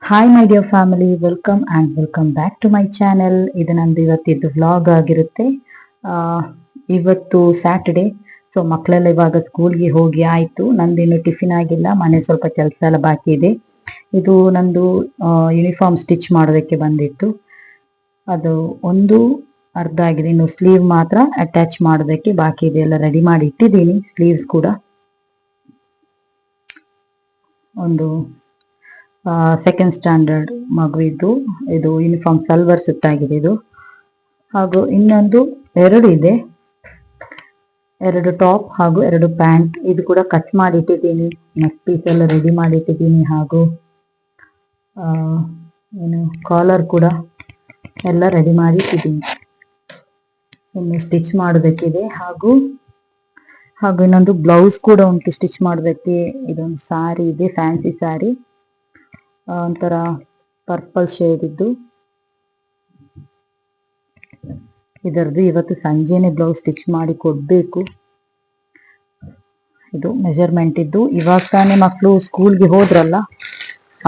Hi my dear family, welcome back to my channel. ಇದು ನಂದು ಇವತ್ತಿದ್ದು vlog ಆಗಿರುತ್ತೆ. ಇವತ್ತು ಸ್ಯಾಟರ್ಡೆ, ಸೊ ಮಕ್ಕಳೆಲ್ಲ ಇವಾಗ ಸ್ಕೂಲ್ಗೆ ಹೋಗಿ ಆಯಿತು. ನಂದಿನ್ನು ಟಿಫಿನ್ ಆಗಿಲ್ಲ, ಮನೆ ಸ್ವಲ್ಪ ಕೆಲಸ ಎಲ್ಲ ಬಾಕಿ ಇದೆ. ಇದು ನಂದು ಯೂನಿಫಾರ್ಮ್ ಸ್ಟಿಚ್ ಮಾಡೋದಕ್ಕೆ ಬಂದಿತ್ತು. ಅದು ಒಂದು ಅರ್ಧ ಆಗಿದೆ, ಇನ್ನು ಸ್ಲೀವ್ ಮಾತ್ರ ಅಟ್ಯಾಚ್ ಮಾಡೋದಕ್ಕೆ ಬಾಕಿ ಇದೆ. ಎಲ್ಲ ರೆಡಿ ಮಾಡಿ ಇಟ್ಟಿದ್ದೀನಿ. ಸ್ಲೀವ್ಸ್ ಕೂಡ ಒಂದು ಸೆಕೆಂಡ್ ಸ್ಟ್ಯಾಂಡರ್ಡ್ ಮಗುವಿದ್ದು ಇದು ಯೂನಿಫಾರ್ಮ್ ಸಲ್ವರ್ ಸೆಟ್ ಆಗಿದೆ ಇದು. ಹಾಗೂ ಇನ್ನೊಂದು ಎರಡು ಇದೆ, ಎರಡು ಟಾಪ್ ಹಾಗೂ ಎರಡು ಪ್ಯಾಂಟ್. ಇದು ಕೂಡ ಕಟ್ ಮಾಡಿ ಇಟ್ಟಿದ್ದೀನಿ, ನೆಕ್ ಪೀಸ್ ಎಲ್ಲ ರೆಡಿ ಮಾಡಿ ಇಟ್ಟಿದ್ದೀನಿ. ಹಾಗೂ ಏನು ಕಾಲರ್ ಕೂಡ ಎಲ್ಲ ರೆಡಿ ಮಾಡಿ ಇಟ್ಟಿದ್ದೀನಿ. ಇನ್ನು ಸ್ಟಿಚ್ ಮಾಡೋದಕ್ಕಿದೆ. ಹಾಗೂ ಇನ್ನೊಂದು ಬ್ಲೌಸ್ ಕೂಡ ಉಂಟು ಸ್ಟಿಚ್ ಮಾಡೋದಕ್ಕೆ. ಇದೊಂದು ಸಾರಿ ಇದೆ, ಫ್ಯಾನ್ಸಿ ಸಾರಿ, ಒಂಥರ ಪರ್ಪಲ್ ಶೇಡ್ ಇದ್ದು. ಇದರದ್ದು ಇವತ್ತು ಸಂಜೆನೆ ಬ್ಲೌಸ್ ಸ್ಟಿಚ್ ಮಾಡಿ ಕೊಡಬೇಕು. ಇದು ಮೆಜರ್ಮೆಂಟ್ ಇದ್ದು. ಇವಾಗ ತಾನೇ ಮಕ್ಕಳು ಸ್ಕೂಲ್ಗೆ ಹೋದ್ರಲ್ಲ,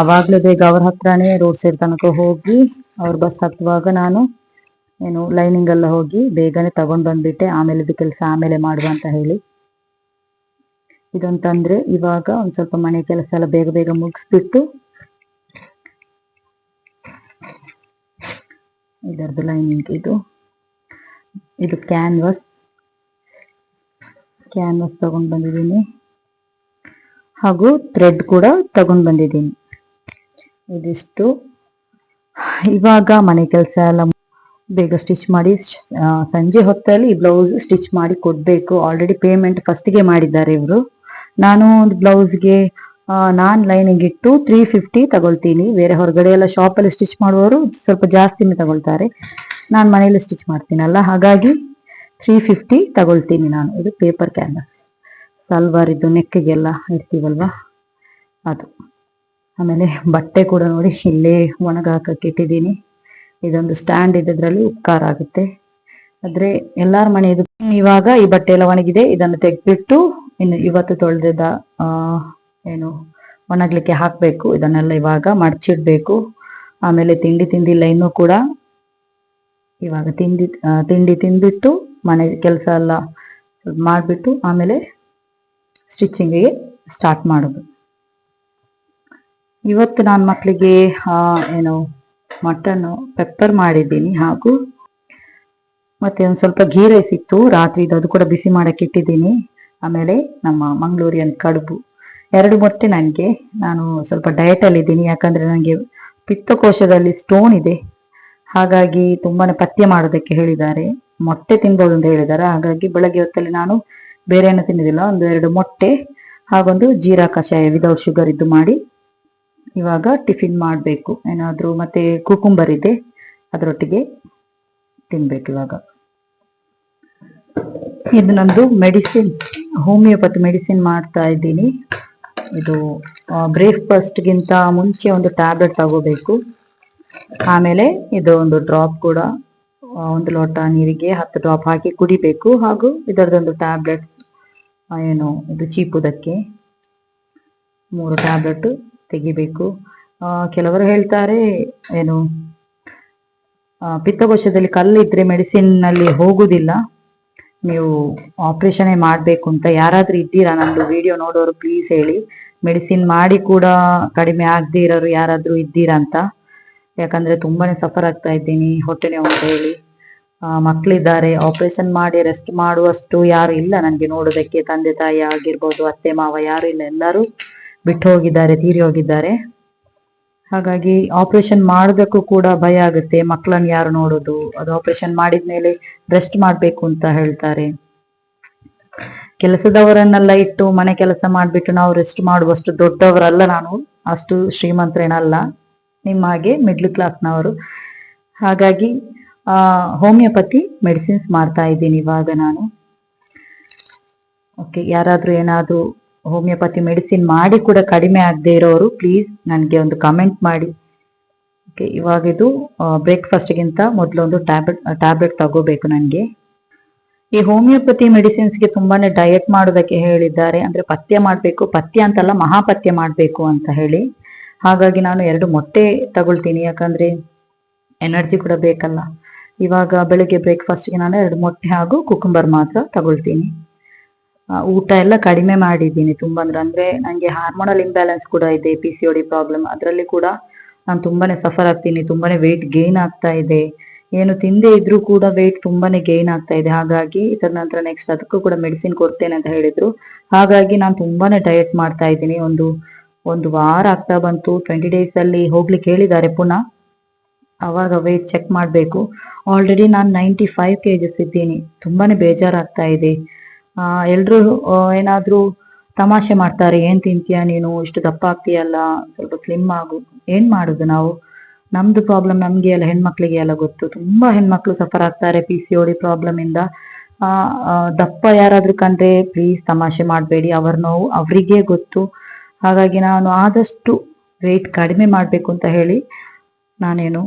ಅವಾಗಲೇ ಬೇಗ ಅವ್ರ ಹತ್ರನೇ ರೋಡ್ ಸೈಡ್ ತನಕ ಹೋಗಿ ಅವ್ರ ಬಸ್ ಹತ್ತುವಾಗ ನಾನು ಲೈನಿಂಗ್ ಎಲ್ಲ ಹೋಗಿ ಬೇಗನೆ ತಗೊಂಡು ಬಂದ್ಬಿಟ್ಟೆ. ಆಮೇಲೆ ಇದು ಕೆಲಸ ಆಮೇಲೆ ಮಾಡುವ ಅಂತ ಹೇಳಿ. ಇದಂತಂದ್ರೆ ಇವಾಗ ಒಂದು ಸ್ವಲ್ಪ ಮನೆ ಕೆಲಸ ಎಲ್ಲ ಬೇಗ ಬೇಗ ಮುಗಿಸ್ಬಿಟ್ಟು ಇದರದ್ದು ಲೈನಿಂಗ್ ಇದು ಕ್ಯಾನ್ವಾಸ್ ತಗೊಂಡು ಬಂದಿದ್ದೀನಿ. ಹಾಗೂ ಥ್ರೆಡ್ ಕೂಡ ತಗೊಂಡು ಬಂದಿದ್ದೀನಿ. ಇದಿಷ್ಟು. ಇವಾಗ ಮನೆ ಕೆಲಸ ಎಲ್ಲ ಬೇಗ ಸ್ಟಿಚ್ ಮಾಡಿ ಸಂಜೆ ಹೊತ್ತಲ್ಲಿ ಈ ಬ್ಲೌಸ್ ಸ್ಟಿಚ್ ಮಾಡಿ ಕೊಡಬೇಕು. ಆಲ್ರೆಡಿ ಪೇಮೆಂಟ್ ಫಸ್ಟ್ಗೆ ಮಾಡಿದ್ದಾರೆ ಇವರು. ನಾನು ಒಂದು ಬ್ಲೌಸ್ಗೆ ನಾನು ಲೈನಿಂಗ್ ಇಟ್ಟು 350 ತಗೊಳ್ತೀನಿ. ಬೇರೆ ಹೊರಗಡೆ ಎಲ್ಲ ಶಾಪಲ್ಲಿ ಸ್ಟಿಚ್ ಮಾಡುವವರು ಸ್ವಲ್ಪ ಜಾಸ್ತಿನೇ ತಗೊಳ್ತಾರೆ. ನಾನು ಮನೆಯಲ್ಲಿ ಸ್ಟಿಚ್ ಮಾಡ್ತೀನಲ್ಲ, ಹಾಗಾಗಿ 350 ತಗೊಳ್ತೀನಿ ನಾನು. ಇದು ಪೇಪರ್ ಕ್ಯಾನ್ವಾಸ್ ಸಲ್ವಾರ್ ಇದು, ನೆಕ್ಗೆಲ್ಲ ಇಡ್ತೀವಲ್ವಾ ಅದು. ಆಮೇಲೆ ಬಟ್ಟೆ ಕೂಡ ನೋಡಿ ಇಲ್ಲೇ ಒಣಗಾಕಕ್ಕೆ ಇಟ್ಟಿದ್ದೀನಿ. ಇದೊಂದು ಸ್ಟ್ಯಾಂಡ್ ಇದ್ರಲ್ಲಿ ಉಪಕಾರ ಆಗುತ್ತೆ. ಆದ್ರೆ ಎಲ್ಲಾರ ಮನೆಯದು. ಇವಾಗ ಈ ಬಟ್ಟೆ ಎಲ್ಲ ಒಣಗಿದೆ, ಇದನ್ನು ತೆಗೆದ್ಬಿಟ್ಟು ಇನ್ನು ಇವತ್ತು ತೊಳೆದ ಒಣಗ್ಲಿಕ್ಕೆ ಹಾಕ್ಬೇಕು. ಇದನ್ನೆಲ್ಲ ಇವಾಗ ಮಡಚಿಡ್ಬೇಕು. ಆಮೇಲೆ ತಿಂಡಿ ಇಲ್ಲ ಇನ್ನೂ ಕೂಡ. ಇವಾಗ ತಿಂಡಿ ತಿಂದ್ಬಿಟ್ಟು ಮನೆ ಕೆಲಸ ಎಲ್ಲ ಮಾಡಿಬಿಟ್ಟು ಆಮೇಲೆ ಸ್ಟಿಚಿಂಗಿಗೆ ಸ್ಟಾರ್ಟ್ ಮಾಡೋದು. ಇವತ್ತು ನಾನು ಮಕ್ಕಳಿಗೆ ಮಟನ್ ಪೆಪ್ಪರ್ ಮಾಡಿದ್ದೀನಿ. ಹಾಗೂ ಮತ್ತೆ ಒಂದು ಸ್ವಲ್ಪ ಘೀ ರೈಸ್ ಇತ್ತು ರಾತ್ರಿದು, ಅದು ಕೂಡ ಬಿಸಿ ಮಾಡಕ್ಕೆ ಇಟ್ಟಿದ್ದೀನಿ. ಆಮೇಲೆ ನಮ್ಮ ಮಂಗಳೂರಿಯನ್ ಕಡುಬು, 2 ಮೊಟ್ಟೆ ನನಗೆ. ನಾನು ಸ್ವಲ್ಪ ಡಯಟಲ್ಲಿ ಇದ್ದೀನಿ, ಯಾಕಂದ್ರೆ ನನಗೆ ಪಿತ್ತಕೋಶದಲ್ಲಿ ಸ್ಟೋನ್ ಇದೆ. ಹಾಗಾಗಿ ತುಂಬಾನೇ ಪಥ್ಯ ಮಾಡೋದಕ್ಕೆ ಹೇಳಿದ್ದಾರೆ. ಮೊಟ್ಟೆ ತಿನ್ಬೋದು ಅಂತ ಹೇಳಿದ್ದಾರೆ. ಹಾಗಾಗಿ ಬೆಳಗ್ಗೆ ಹೊತ್ತಲ್ಲಿ ನಾನು ಬೇರೆ ಏನು ತಿನ್ನೋದಿಲ್ಲ. 1-2 ಮೊಟ್ಟೆ ಹಾಗೊಂದು ಜೀರಾ ಕಷಾಯ ವಿದೌಟ್ ಶುಗರ್ ಇದ್ದು ಮಾಡಿ ಇವಾಗ ಟಿಫಿನ್ ಮಾಡಬೇಕು. ಏನಾದರೂ ಮತ್ತೆ ಕುಕುಂಬರ್ ಇದೆ, ಅದರೊಟ್ಟಿಗೆ ತಿನ್ಬೇಕು ಇವಾಗ. ಇದು ನಂದು ಮೆಡಿಸಿನ್, ಹೋಮಿಯೋಪತಿ ಮೆಡಿಸಿನ್ ಮಾಡ್ತಾ ಇದ್ದೀನಿ. ಇದು ಬ್ರೇಕ್ಫಾಸ್ಟ್ಗಿಂತ ಮುಂಚೆ ಒಂದು ಟ್ಯಾಬ್ಲೆಟ್ ತಗೋಬೇಕು. ಆಮೇಲೆ ಇದು ಒಂದು ಡ್ರಾಪ್ ಕೂಡ 1 ಲೋಟ ನೀರಿಗೆ 10 ಡ್ರಾಪ್ ಹಾಕಿ ಕುಡಿಬೇಕು. ಹಾಗೂ ಇದರದೊಂದು ಟ್ಯಾಬ್ಲೆಟ್ ಇದು ಚೀಪುದಕ್ಕೆ 3 ಟ್ಯಾಬ್ಲೆಟ್ ತೆಗಿಬೇಕು. ಕೆಲವರು ಹೇಳ್ತಾರೆ ಪಿತ್ತಕೋಶದಲ್ಲಿ ಕಲ್ಲಿದ್ರೆ ಮೆಡಿಸಿನ್ ನಲ್ಲಿ ಹೋಗುದಿಲ್ಲ, ನೀವು ಆಪರೇಷನ್ ಮಾಡಬೇಕು ಅಂತ. ಯಾರಾದ್ರೂ ಇದ್ದೀರಾ ನಂದು ವಿಡಿಯೋ ನೋಡೋರು ಪ್ಲೀಸ್ ಹೇಳಿ. ಮೆಡಿಸಿನ್ ಮಾಡಿ ಕೂಡ ಕಡಿಮೆ ಆಗದೆ ಇರೋರು ಯಾರಾದ್ರೂ ಇದ್ದೀರಾ ಅಂತ. ಯಾಕಂದ್ರೆ ತುಂಬಾನೇ ಸಫರ್ ಆಗ್ತಾ ಇದ್ದೀನಿ, ಹೊಟ್ಟೆ ನೋವು ಅಂತ ಹೇಳಿ. ಮಕ್ಕಳಿದ್ದಾರೆ, ಆಪರೇಷನ್ ಮಾಡಿ ರೆಸ್ಟ್ ಮಾಡುವಷ್ಟು ಯಾರು ಇಲ್ಲ ನನಗೆ ನೋಡೋದಕ್ಕೆ. ತಂದೆ ತಾಯಿ ಆಗಿರ್ಬೋದು, ಅತ್ತೆ ಮಾವ ಯಾರು ಇಲ್ಲ, ಎಲ್ಲರೂ ಬಿಟ್ಟು ಹೋಗಿದ್ದಾರೆ, ತೀರಿ ಹೋಗಿದ್ದಾರೆ. ಹಾಗಾಗಿ ಆಪರೇಷನ್ ಮಾಡೋದಕ್ಕೂ ಕೂಡ ಭಯ ಆಗುತ್ತೆ. ಮಕ್ಕಳನ್ನು ಯಾರು ನೋಡೋದು? ಅದು ಆಪರೇಷನ್ ಮಾಡಿದ್ಮೇಲೆ ರೆಸ್ಟ್ ಮಾಡ್ಬೇಕು ಅಂತ ಹೇಳ್ತಾರೆ. ಕೆಲಸದವರನ್ನೆಲ್ಲ ಇಟ್ಟು ಮನೆ ಕೆಲಸ ಮಾಡ್ಬಿಟ್ಟು ನಾವು ರೆಸ್ಟ್ ಮಾಡುವಷ್ಟು ದೊಡ್ಡವರಲ್ಲ ನಾನು, ಅಷ್ಟು ಶ್ರೀಮಂತರೇನಲ್ಲ, ನಿಮ್ಮ ಹಾಗೆ ಮಿಡ್ಲ್ ಕ್ಲಾಸ್ನವರು. ಹಾಗಾಗಿ ಹೋಮಿಯೋಪತಿ ಮೆಡಿಸಿನ್ಸ್ ಮಾಡ್ತಾ ಇದ್ದೀನಿ ಇವಾಗ ನಾನು. ಓಕೆ, ಯಾರಾದ್ರೂ ಏನಾದ್ರೂ ಹೋಮಿಯೋಪತಿ ಮೆಡಿಸಿನ್ ಮಾಡಿ ಕೂಡ ಕಡಿಮೆ ಆಗದೆ ಇರೋರು ಪ್ಲೀಸ್ ನನಗೆ ಒಂದು ಕಮೆಂಟ್ ಮಾಡಿ. ಓಕೆ, ಇವಾಗ ಇದು ಬ್ರೇಕ್ಫಾಸ್ಟ್ಗಿಂತ ಮೊದಲು ಒಂದು ಟ್ಯಾಬ್ಲೆಟ್ ತಗೋಬೇಕು ನನಗೆ. ಈ ಹೋಮಿಯೋಪತಿ ಮೆಡಿಸಿನ್ಸ್ಗೆ ತುಂಬಾನೇ ಡಯಟ್ ಮಾಡೋದಕ್ಕೆ ಹೇಳಿದ್ದಾರೆ. ಅಂದ್ರೆ ಪಥ್ಯ ಮಾಡಬೇಕು, ಪಥ್ಯ ಅಂತಲ್ಲ ಮಹಾಪಥ್ಯ ಮಾಡಬೇಕು ಅಂತ ಹೇಳಿ. ಹಾಗಾಗಿ ನಾನು 2 ಮೊಟ್ಟೆ ತಗೊಳ್ತೀನಿ, ಯಾಕಂದ್ರೆ ಎನರ್ಜಿ ಕೂಡ ಬೇಕಲ್ಲ. ಇವಾಗ ಬೆಳಿಗ್ಗೆ ಬ್ರೇಕ್ಫಾಸ್ಟ್ಗೆ ನಾನು 2 ಮೊಟ್ಟೆ ಹಾಗೂ ಕುಕುಂಬರ್ ಮಾತ್ರ ತಗೊಳ್ತೀನಿ. ಊಟ ಎಲ್ಲ ಕಡಿಮೆ ಮಾಡಿದ್ದೀನಿ ತುಂಬಾ. ಅಂದ್ರೆ ನಂಗೆ ಹಾರ್ಮೋನಲ್ ಇಂಬ್ಯಾಲೆನ್ಸ್ ಕೂಡ ಇದೆ, PCOD ಪ್ರಾಬ್ಲಮ್. ಅದರಲ್ಲಿ ಕೂಡ ನಾನು ತುಂಬಾನೇ ಸಫರ್ ಆಗ್ತೀನಿ, ತುಂಬಾನೇ ವೆಯ್ಟ್ ಗೇನ್ ಆಗ್ತಾ ಇದೆ. ಏನು ತಿಂದೇ ಇದ್ರೂ ಕೂಡ ವೆಯ್ಟ್ ತುಂಬಾನೇ ಗೇನ್ ಆಗ್ತಾ ಇದೆ. ಹಾಗಾಗಿ ಇದರ ನಂತರ ನೆಕ್ಸ್ಟ್ ಅದಕ್ಕೂ ಕೂಡ ಮೆಡಿಸಿನ್ ಕೊಡ್ತೇನೆ ಅಂತ ಹೇಳಿದ್ರು. ಹಾಗಾಗಿ ನಾನು ತುಂಬಾನೇ ಡಯಟ್ ಮಾಡ್ತಾ ಇದ್ದೀನಿ. ಒಂದು ವಾರ ಆಗ್ತಾ ಬಂತು. 20 days ಅಲ್ಲಿ ಹೋಗ್ಲಿಕ್ಕೆ ಹೇಳಿದ್ದಾರೆ ಪುನಃ. ಅವಾಗ ವೆಯ್ಟ್ ಚೆಕ್ ಮಾಡಬೇಕು. ಆಲ್ರೆಡಿ ನಾನು 95 kgs ಇದ್ದೀನಿ. ತುಂಬಾನೇ ಬೇಜಾರಾಗ್ತಾ ಇದೆ. ಎಲ್ರು ಏನಾದ್ರೂ ತಮಾಷೆ ಮಾಡ್ತಾರೆ, ಏನ್ ತಿಂತೀಯ ನೀನು, ಇಷ್ಟು ದಪ್ಪ ಆಗ್ತೀಯಲ್ಲ, ಸ್ವಲ್ಪ ಸ್ಲಿಮ್ ಆಗು. ಏನ್ ಮಾಡುದು ನಾವು, ನಮ್ದು ಪ್ರಾಬ್ಲಮ್ ನಮ್ಗೆ ಎಲ್ಲ, ಹೆಣ್ಮಕ್ಳಿಗೆ ಎಲ್ಲ ಗೊತ್ತು. ತುಂಬಾ ಹೆಣ್ಮಕ್ಳು ಸಫರ್ ಆಗ್ತಾರೆ PCOD ಪ್ರಾಬ್ಲಮ್ ಇಂದ. ದಪ್ಪ ಯಾರಾದ್ರೂ ಕಂಡ್ರೆ ಪ್ಲೀಸ್ ತಮಾಷೆ ಮಾಡಬೇಡಿ, ಅವ್ರ ನೋವು ಅವರಿಗೇ ಗೊತ್ತು. ಹಾಗಾಗಿ ನಾನು ಆದಷ್ಟು ವೆಯ್ಟ್ ಕಡಿಮೆ ಮಾಡ್ಬೇಕು ಅಂತ ಹೇಳಿ ನಾನೇನು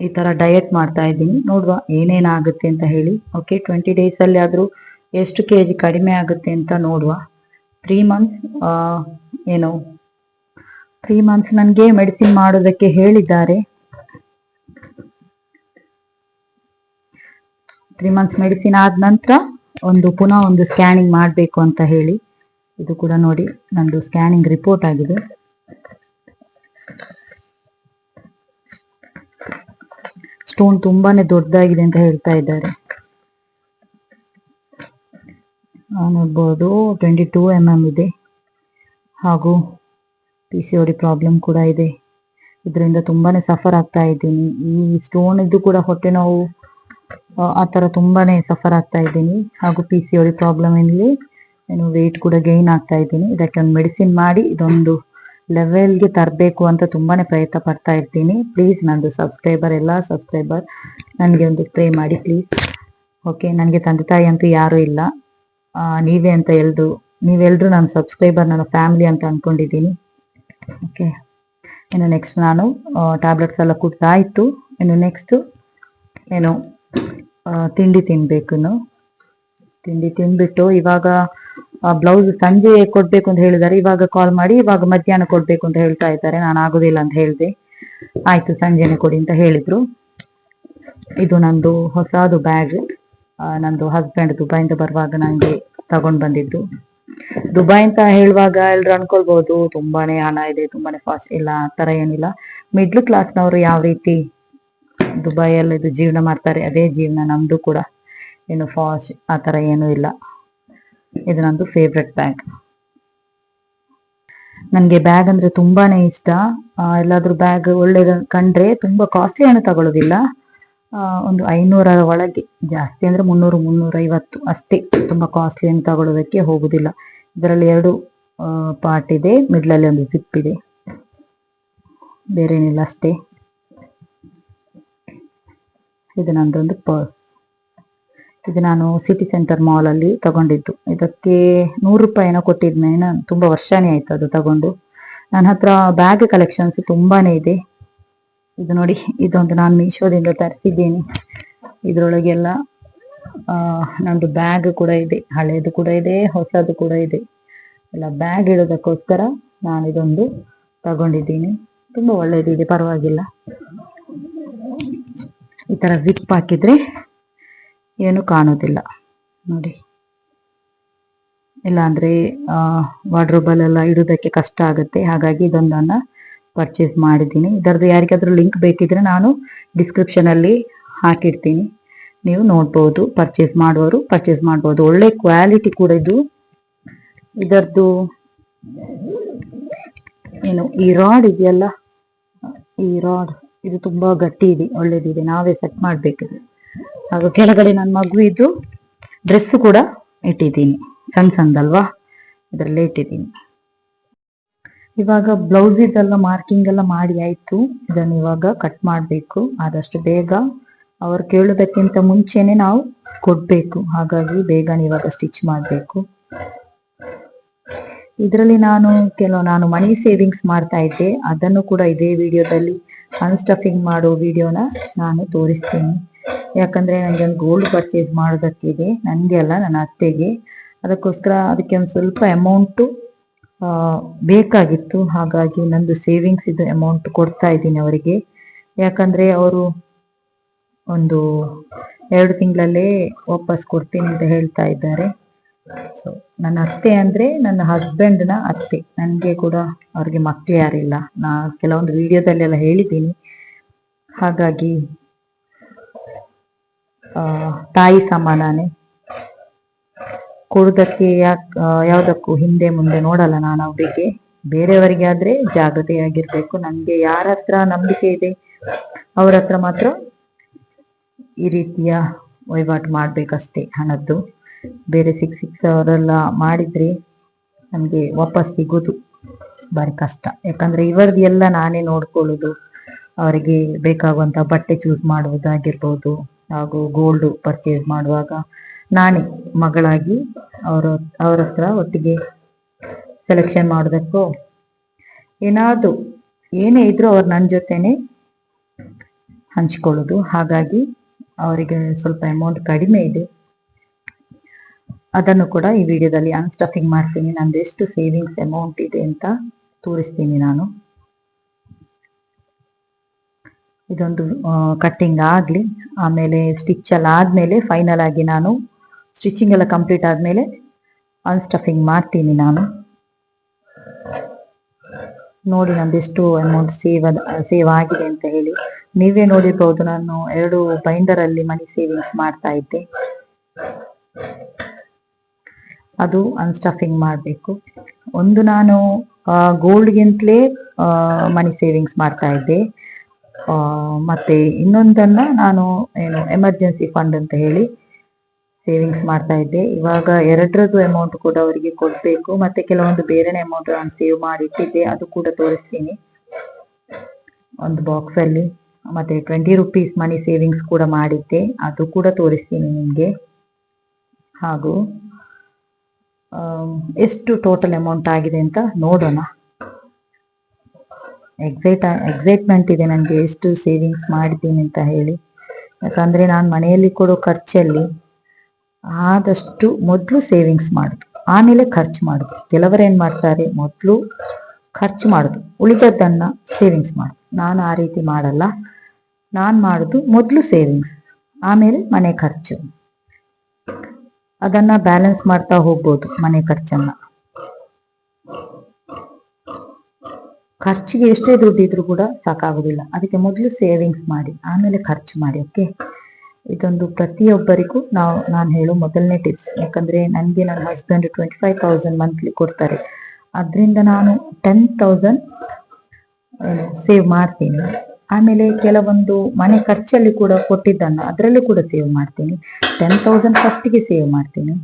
ಈ ತರ ಡಯಟ್ ಮಾಡ್ತಾ ಇದ್ದೀನಿ. ನೋಡುವ ಏನೇನಾಗುತ್ತೆ ಅಂತ ಹೇಳಿ. ಓಕೆ, 20 days ಅಲ್ಲಿ ಆದ್ರೂ ಎಷ್ಟು kg ಕಡಿಮೆ ಆಗುತ್ತೆ ಅಂತ ನೋಡುವ. 3 months ಏನು 3 months ನನಗೆ ಮೆಡಿಸಿನ್ ಮಾಡೋದಕ್ಕೆ ಹೇಳಿದ್ದಾರೆ. 3 months ಮೆಡಿಸಿನ್ ಆದ ನಂತರ ಪುನಃ ಒಂದು ಸ್ಕ್ಯಾನಿಂಗ್ ಮಾಡಬೇಕು ಅಂತ ಹೇಳಿ. ಇದು ಕೂಡ ನೋಡಿ ನಂದು ಸ್ಕ್ಯಾನಿಂಗ್ ರಿಪೋರ್ಟ್ ಆಗಿದೆ. ಸ್ಟೋನ್ ತುಂಬಾನೇ ದೊಡ್ಡದಾಗಿದೆ ಅಂತ ಹೇಳ್ತಾ ಇದ್ದಾರೆ. ನೋಡ್ಬೋದು 22 mm ಇದೆ. ಹಾಗೂ PCOD ಪ್ರಾಬ್ಲಮ್ ಕೂಡ ಇದೆ. ಇದರಿಂದ ತುಂಬಾನೇ ಸಫರ್ ಆಗ್ತಾ ಇದ್ದೀನಿ. ಈ ಸ್ಟೋನ್ ಇದ್ದು ಕೂಡ ಹೊಟ್ಟೆ ನೋವು, ಆ ತರ ತುಂಬಾನೇ ಸಫರ್ ಆಗ್ತಾ ಇದ್ದೀನಿ. ಹಾಗೂ PCOD ಪ್ರಾಬ್ಲಮ್ ಇಂದ ನಾನು ವೆಯ್ಟ್ ಕೂಡ ಗೈನ್ ಆಗ್ತಾ ಇದ್ದೀನಿ. ಇದಕ್ಕೆ ಒಂದು ಮೆಡಿಸಿನ್ ಮಾಡಿ ಇದೊಂದು ಲೆವೆಲ್ಗೆ ತರಬೇಕು ಅಂತ ತುಂಬಾನೇ ಪ್ರಯತ್ನ ಪಡ್ತಾ ಇರ್ತೀನಿ. ಪ್ಲೀಸ್ ನಂದು ಎಲ್ಲ ಸಬ್ಸ್ಕ್ರೈಬರ್ ನನಗೆ ಒಂದು ಪ್ರೇ ಮಾಡಿ ಪ್ಲೀಸ್. ಓಕೆ, ನನಗೆ ತಂದೆ ತಾಯಿ ಅಂತೂ ಯಾರೂ ಇಲ್ಲ, ನೀವೇ ಅಂತ ನೀವೆಲ್ಲರೂ ನನ್ನ ಸಬ್ಸ್ಕ್ರೈಬರ್, ನನ್ನ ಫ್ಯಾಮಿಲಿ ಅಂತ ಅನ್ಕೊಂಡಿದ್ದೀನಿ. ಓಕೆ, ಇನ್ನು ನೆಕ್ಸ್ಟ್ ನಾನು ಟ್ಯಾಬ್ಲೆಟ್ಸ್ ಎಲ್ಲ ಕುಡ್ತಾ ಇತ್ತು. ಇನ್ನು ನೆಕ್ಸ್ಟ್ ಏನು ತಿಂಡಿ ತಿನ್ಬೇಕು. ತಿಂಡಿ ತಿಂದ್ಬಿಟ್ಟು ಇವಾಗ ಬ್ಲೌಸ್ ಸಂಜೆ ಕೊಡ್ಬೇಕು ಅಂತ ಹೇಳಿದ್ದಾರೆ. ಇವಾಗ ಕಾಲ್ ಮಾಡಿ ಇವಾಗ ಮಧ್ಯಾಹ್ನ ಕೊಡ್ಬೇಕು ಅಂತ ಹೇಳ್ತಾ ಇದ್ದಾರೆ. ನಾನು ಆಗೋದಿಲ್ಲ ಅಂತ ಹೇಳಿದೆ. ಆಯ್ತು, ಸಂಜೆನೆ ಕೊಡಿ ಅಂತ ಹೇಳಿದ್ರು. ಇದು ನಂದು ಹೊಸದು ಬ್ಯಾಗ್. ನಂದು ಹಸ್ಬೆಂಡ್ ದುಬೈಯಿಂದ ಬರುವಾಗ ನಂಗೆ ತಗೊಂಡ್ ಬಂದಿದ್ದು. ದುಬೈ ಅಂತ ಹೇಳುವಾಗ ಎಲ್ರು ಅನ್ಕೊಳ್ಬಹುದು ತುಂಬಾನೇ ಹಣ ಇದೆ, ತುಂಬಾನೇ ಫಾಸ್ಟ್. ಇಲ್ಲ, ಆ ತರ ಏನಿಲ್ಲ. ಮಿಡ್ಲ್ ಕ್ಲಾಸ್ನವರು ಯಾವ ರೀತಿ ದುಬೈಯಲ್ಲಿ ಇದು ಜೀವನ ಮಾಡ್ತಾರೆ, ಅದೇ ಜೀವನ ನಮ್ದು ಕೂಡ. ಏನು ಫಾಸ್ಟ್ ಆ ತರ ಏನೂ ಇಲ್ಲ. ಇದು ನಂದು ಫೇವ್ರೆಟ್ ಬ್ಯಾಗ್. ನನ್ಗೆ ಬ್ಯಾಗ್ ಅಂದ್ರೆ ತುಂಬಾನೇ ಇಷ್ಟ. ಎಲ್ಲಾದ್ರೂ ಬ್ಯಾಗ್ ಒಳ್ಳೇದ ಕಂಡ್ರೆ ತುಂಬಾ ಕಾಸ್ಟ್ಲಿ ಏನು ತಗೊಳ್ಳೋದಿಲ್ಲ. ಒಂದು 500 ಒಳಗೆ, ಜಾಸ್ತಿ ಅಂದ್ರೆ 300-350 ಅಷ್ಟೇ. ತುಂಬಾ ಕಾಸ್ಟ್ಲಿ ಏನು ತಗೊಳ್ಳೋದಕ್ಕೆ ಹೋಗುದಿಲ್ಲ. ಇದರಲ್ಲಿ 2 ಪಾರ್ಟ್ ಇದೆ, ಮಿಡ್ಲಲ್ಲಿ ಒಂದು ಜಿಪ್ ಇದೆ, ಬೇರೇನಿಲ್ಲ ಅಷ್ಟೇ. ಇದು ನಂದೊಂದು ಪರ್ಸ್. ಇದು ನಾನು ಸಿಟಿ ಸೆಂಟರ್ ಮಾಲ್ ಅಲ್ಲಿ ತಗೊಂಡಿದ್ದು. ಇದಕ್ಕೆ 100 ರೂಪಾಯಿನ ಕೊಟ್ಟಿದ್ನೆ. ನಾನು ತುಂಬಾ ವರ್ಷನೇ ಆಯ್ತು ಅದು ತಗೊಂಡು. ನನ್ನ ಹತ್ರ ಬ್ಯಾಗ್ ಕಲೆಕ್ಷನ್ಸ್ ತುಂಬಾನೇ ಇದೆ. ಇದು ನೋಡಿ, ಇದೊಂದು ನಾನು ಮೀಶೋದಿಂದ ತರಿಸಿದ್ದೇನೆ. ಇದ್ರೊಳಗೆಲ್ಲ ನಂದು ಬ್ಯಾಗ್ ಕೂಡ ಇದೆ, ಹಳೇದು ಕೂಡ ಇದೆ, ಹೊಸದು ಕೂಡ ಇದೆ. ಎಲ್ಲ ಬ್ಯಾಗ್ ಇಡೋದಕ್ಕೋಸ್ಕರ ನಾನು ಇದೊಂದು ತಗೊಂಡಿದ್ದೀನಿ. ತುಂಬಾ ಒಳ್ಳೇದಿದೆ, ಪರವಾಗಿಲ್ಲ. ಈ ತರ ಜಿಪ್ ಹಾಕಿದ್ರೆ ಏನು ಕಾಣೋದಿಲ್ಲ ನೋಡಿ. ಇಲ್ಲಾಂದ್ರೆ ವಾರ್ಡ್ರೋಬಲ್ಲೆಲ್ಲ ಇಡೋದಕ್ಕೆ ಕಷ್ಟ ಆಗುತ್ತೆ. ಹಾಗಾಗಿ ಇದೊಂದನ್ನ ಪರ್ಚೇಸ್ ಮಾಡಿದ್ದೀನಿ. ಇದರದ್ದು ಯಾರಿಗಾದ್ರೂ ಲಿಂಕ್ ಬೇಕಿದ್ರೆ ನಾನು ಡಿಸ್ಕ್ರಿಪ್ಷನ್ ಅಲ್ಲಿ ಹಾಕಿರ್ತೀನಿ, ನೀವು ನೋಡ್ಬೋದು. ಪರ್ಚೇಸ್ ಮಾಡುವವರು ಪರ್ಚೇಸ್ ಮಾಡ್ಬೋದು. ಒಳ್ಳೆ ಕ್ವಾಲಿಟಿ ಕೂಡ ಇದು. ಇದರದ್ದು ಏನು ಈ ರಾಡ್ ಇದೆಯಲ್ಲ, ಈ ರಾಡ್ ಇದು ತುಂಬಾ ಗಟ್ಟಿ ಇದೆ, ಒಳ್ಳೇದಿದೆ. ನಾವೇ ಸೆಟ್ ಮಾಡ್ಬೇಕು. ಹಾಗೂ ಕೆಳಗಡೆ ನನ್ನ ಮಗುವಿದ್ದು ಡ್ರೆಸ್ ಕೂಡ ಇಟ್ಟಿದ್ದೀನಿ, ಸಣ್ಣದಲ್ವಾ, ಇದರಲ್ಲೇ ಇಟ್ಟಿದ್ದೀನಿ. ಇವಾಗ ಬ್ಲೌಸ್ ಇದೆಲ್ಲ ಮಾರ್ಕಿಂಗ್ ಎಲ್ಲ ಮಾಡಿ ಆಯ್ತು. ಇದನ್ನು ಇವಾಗ ಕಟ್ ಮಾಡಬೇಕು ಆದಷ್ಟು ಬೇಗ. ಅವ್ರು ಕೇಳೋದಕ್ಕಿಂತ ಮುಂಚೆನೆ ನಾವು ಕೊಡ್ಬೇಕು. ಹಾಗಾಗಿ ಬೇಗನೆ ಇವಾಗ ಸ್ಟಿಚ್ ಮಾಡಬೇಕು. ಇದರಲ್ಲಿ ನಾನು ಮನಿ ಸೇವಿಂಗ್ಸ್ ಮಾಡ್ತಾ ಇದ್ದೆ. ಅದನ್ನು ಕೂಡ ಇದೇ ವಿಡಿಯೋದಲ್ಲಿ ಅನ್ಸ್ಟಫಿಂಗ್ ಮಾಡೋ ವಿಡಿಯೋನ ನಾನು ತೋರಿಸ್ತೀನಿ. ಯಾಕಂದ್ರೆ ನನಗೆ ಒಂದು ಗೋಲ್ಡ್ ಪರ್ಚೇಸ್ ಮಾಡೋದಕ್ಕಿದೆ, ನನಗೆ ಅಲ್ಲ, ನನ್ನ ಅತ್ತೆಗೆ. ಅದಕ್ಕೋಸ್ಕರ ಅದಕ್ಕೆ ಒಂದು ಸ್ವಲ್ಪ ಅಮೌಂಟು ಬೇಕಾಗಿತ್ತು. ಹಾಗಾಗಿ ನಂದು ಸೇವಿಂಗ್ಸ್ ಇದು ಅಮೌಂಟ್ ಕೊಡ್ತಾ ಇದ್ದೀನಿ ಅವರಿಗೆ. ಯಾಕಂದ್ರೆ ಅವರು ಒಂದು 2 ತಿಂಗಳಲ್ಲೇ ವಾಪಸ್ ಕೊಡ್ತೀನಿ ಅಂತ ಹೇಳ್ತಾ ಇದ್ದಾರೆ. ಸೊ ನನ್ನ ಅತ್ತೆ ಅಂದ್ರೆ ನನ್ನ ಹಸ್ಬೆಂಡ್ನ ಅತ್ತೆ. ನನಗೆ ಕೂಡ ಅವ್ರಿಗೆ ಮಕ್ಕಳು ಯಾರಿಲ್ಲ. ನಾ ಕೆಲವೊಂದು ವಿಡಿಯೋದಲ್ಲೆಲ್ಲ ಹೇಳಿದ್ದೀನಿ. ಹಾಗಾಗಿ ತಾಯಿ ಸಮಾನಾನೇ. ಕೊಡುವುದಕ್ಕೆ ಯಾವುದಕ್ಕೂ ಹಿಂದೆ ಮುಂದೆ ನೋಡಲ್ಲ ನಾನು ಅವರಿಗೆ. ಬೇರೆಯವರಿಗೆ ಆದ್ರೆ ಜಾಗೃತೆಯಾಗಿರ್ಬೇಕು. ನನಗೆ ಯಾರ ಹತ್ರ ನಂಬಿಕೆ ಇದೆ ಅವ್ರ ಹತ್ರ ಮಾತ್ರ ಈ ರೀತಿಯ ವಹಿವಾಟು ಮಾಡ್ಬೇಕಷ್ಟೇ ಹಣದ್ದು. ಬೇರೆ ಸಿಕ್ಸವರೆಲ್ಲ ಮಾಡಿದ್ರೆ ನಮ್ಗೆ ವಾಪಸ್ ಸಿಗೋದು ಬಾರಿ ಕಷ್ಟ. ಯಾಕಂದ್ರೆ ಇವರದ್ದು ಎಲ್ಲ ನಾನೇ ನೋಡ್ಕೊಳ್ಳೋದು. ಅವರಿಗೆ ಬೇಕಾಗುವಂತ ಬಟ್ಟೆ ಚೂಸ್ ಮಾಡುವುದಾಗಿರ್ಬೋದು, ಹಾಗೂ ಗೋಲ್ಡ್ ಪರ್ಚೇಸ್ ಮಾಡುವಾಗ ನಾನೇ ಮಗಳಾಗಿ ಅವ್ರ ಹತ್ರ ಒಟ್ಟಿಗೆ ಸೆಲೆಕ್ಷನ್ ಮಾಡೋದಕ್ಕೂ ಏನಾದ್ರು ಏನೇ ಇದ್ರೂ ಅವ್ರು ನನ್ನ ಜೊತೆನೆ ಹಂಚ್ಕೊಳ್ಳೋದು. ಹಾಗಾಗಿ ಅವರಿಗೆ ಸ್ವಲ್ಪ ಅಮೌಂಟ್ ಕಡಿಮೆ ಇದೆ. ಅದನ್ನು ಕೂಡ ಈ ವಿಡಿಯೋದಲ್ಲಿ ಅನ್ಸ್ಟಫಿಂಗ್ ಮಾಡ್ತೀನಿ. ನಂದು ಎಷ್ಟು ಸೇವಿಂಗ್ಸ್ ಅಮೌಂಟ್ ಇದೆ ಅಂತ ತೋರಿಸ್ತೀನಿ ನಾನು. ಇದೊಂದು ಕಟ್ಟಿಂಗ್ ಆಗಲಿ, ಆಮೇಲೆ ಸ್ಟಿಚ್ ಎಲ್ಲ ಆದಮೇಲೆ ಫೈನಲ್ ಆಗಿ ನಾನು ಸ್ಟಿಚಿಂಗ್ ಎಲ್ಲ ಕಂಪ್ಲೀಟ್ ಆದಮೇಲೆ ಅನ್ಸ್ಟಫಿಂಗ್ ಮಾಡ್ತೀನಿ ನಾನು. ನೋಡಿ ನಂದು ಎಷ್ಟು ಅಮೌಂಟ್ ಸೇವ್ ಆಗಿದೆ ಅಂತ ಹೇಳಿ. ನೀವೇ ನೋಡಿರ್ಬೋದು, ನಾನು 2 ಬೈಂಡರಲ್ಲಿ ಮನಿ ಸೇವಿಂಗ್ಸ್ ಮಾಡ್ತಾ ಇದ್ದೆ. ಅದು ಅನ್ಸ್ಟಫಿಂಗ್ ಮಾಡಬೇಕು. ಒಂದು ನಾನು ಗೋಲ್ಡ್ಗಿಂತಲೇ ಮನಿ ಸೇವಿಂಗ್ಸ್ ಮಾಡ್ತಾ ಇದ್ದೆ. ಮತ್ತೆ ಇನ್ನೊಂದನ್ನ ನಾನು ಎಮರ್ಜೆನ್ಸಿ ಫಂಡ್ ಅಂತ ಹೇಳಿ ಸೇವಿಂಗ್ಸ್ ಮಾಡ್ತಾ ಇದ್ದೆ. ಇವಾಗ 2ರದ್ದು ಅಮೌಂಟ್ ಕೂಡ ಅವರಿಗೆ ಕೊಡ್ಬೇಕು. ಮತ್ತೆ ಕೆಲವೊಂದು ಬೇರೆನೆ ಅಮೌಂಟ್ ನಾನು ಸೇವ್ ಮಾಡಿ ಇಟ್ಟಿದ್ದೆ, ಅದು ಕೂಡ ತೋರಿಸ್ತೀನಿ ಒಂದು ಬಾಕ್ಸ್ ಅಲ್ಲಿ. ಮತ್ತೆ 20 ರೂಪೀಸ್ ಮನಿ ಸೇವಿಂಗ್ಸ್ ಕೂಡ ಮಾಡಿದ್ದೆ, ಅದು ಕೂಡ ತೋರಿಸ್ತೀನಿ ನಿಮ್ಗೆ. ಹಾಗೂ ಎಷ್ಟು ಟೋಟಲ್ ಅಮೌಂಟ್ ಆಗಿದೆ ಅಂತ ನೋಡೋಣ. ಎಕ್ಸೈಟ್ಮೆಂಟ್ ಇದೆ ನನಗೆ ಎಷ್ಟು ಸೇವಿಂಗ್ಸ್ ಮಾಡಿದ್ದೀನಿ ಅಂತ ಹೇಳಿ. ಯಾಕಂದ್ರೆ ನಾನು ಮನೆಯಲ್ಲಿ ಕೊಡೋ ಖರ್ಚಲ್ಲಿ ಆದಷ್ಟು ಮೊದಲು ಸೇವಿಂಗ್ಸ್ ಮಾಡುದು, ಆಮೇಲೆ ಖರ್ಚು ಮಾಡುದು. ಕೆಲವರು ಏನ್ ಮಾಡ್ತಾರೆ, ಮೊದಲು ಖರ್ಚು ಮಾಡುದು, ಉಳಿದದ್ದನ್ನ ಸೇವಿಂಗ್ಸ್ ಮಾಡುದು. ನಾನು ಆ ರೀತಿ ಮಾಡಲ್ಲ. ನಾನು ಮಾಡುದು ಮೊದಲು ಸೇವಿಂಗ್ಸ್, ಆಮೇಲೆ ಮನೆ ಖರ್ಚು. ಅದನ್ನ ಬ್ಯಾಲೆನ್ಸ್ ಮಾಡ್ತಾ ಹೋಗ್ಬೋದು. ಮನೆ ಖರ್ಚನ್ನ, ಖರ್ಚಿಗೆ ಎಷ್ಟೇ ದುಡ್ಡಿದ್ರು ಕೂಡ ಸಾಕಾಗುದಿಲ್ಲ. ಅದಕ್ಕೆ ಮೊದಲು ಸೇವಿಂಗ್ಸ್ ಮಾಡಿ, ಆಮೇಲೆ ಖರ್ಚು ಮಾಡಿ. ಓಕೆ, ಇದೊಂದು ಪ್ರತಿಯೊಬ್ಬರಿಗೂ ನಾನು ಹೇಳೋ ಮೊದಲನೇ ಟಿಪ್ಸ್. ಯಾಕಂದ್ರೆ ನನಗೆ ನನ್ನ ಹಸ್ಬೆಂಡ್ 25,000 ಮಂತ್ಲಿ ಕೊಡ್ತಾರೆ. ಅದರಿಂದ ನಾನು 10,000 ಸೇವ್ ಮಾಡ್ತೀನಿ. ಆಮೇಲೆ ಕೆಲವೊಂದು ಮನೆ ಖರ್ಚಲ್ಲಿ ಕೂಡ ಕೊಟ್ಟಿದ್ದನ್ನು ಅದರಲ್ಲಿ ಕೂಡ ಸೇವ್ ಮಾಡ್ತೀನಿ. 10,000 ಫಸ್ಟಿಗೆ ಸೇವ್ ಮಾಡ್ತೀನಿ.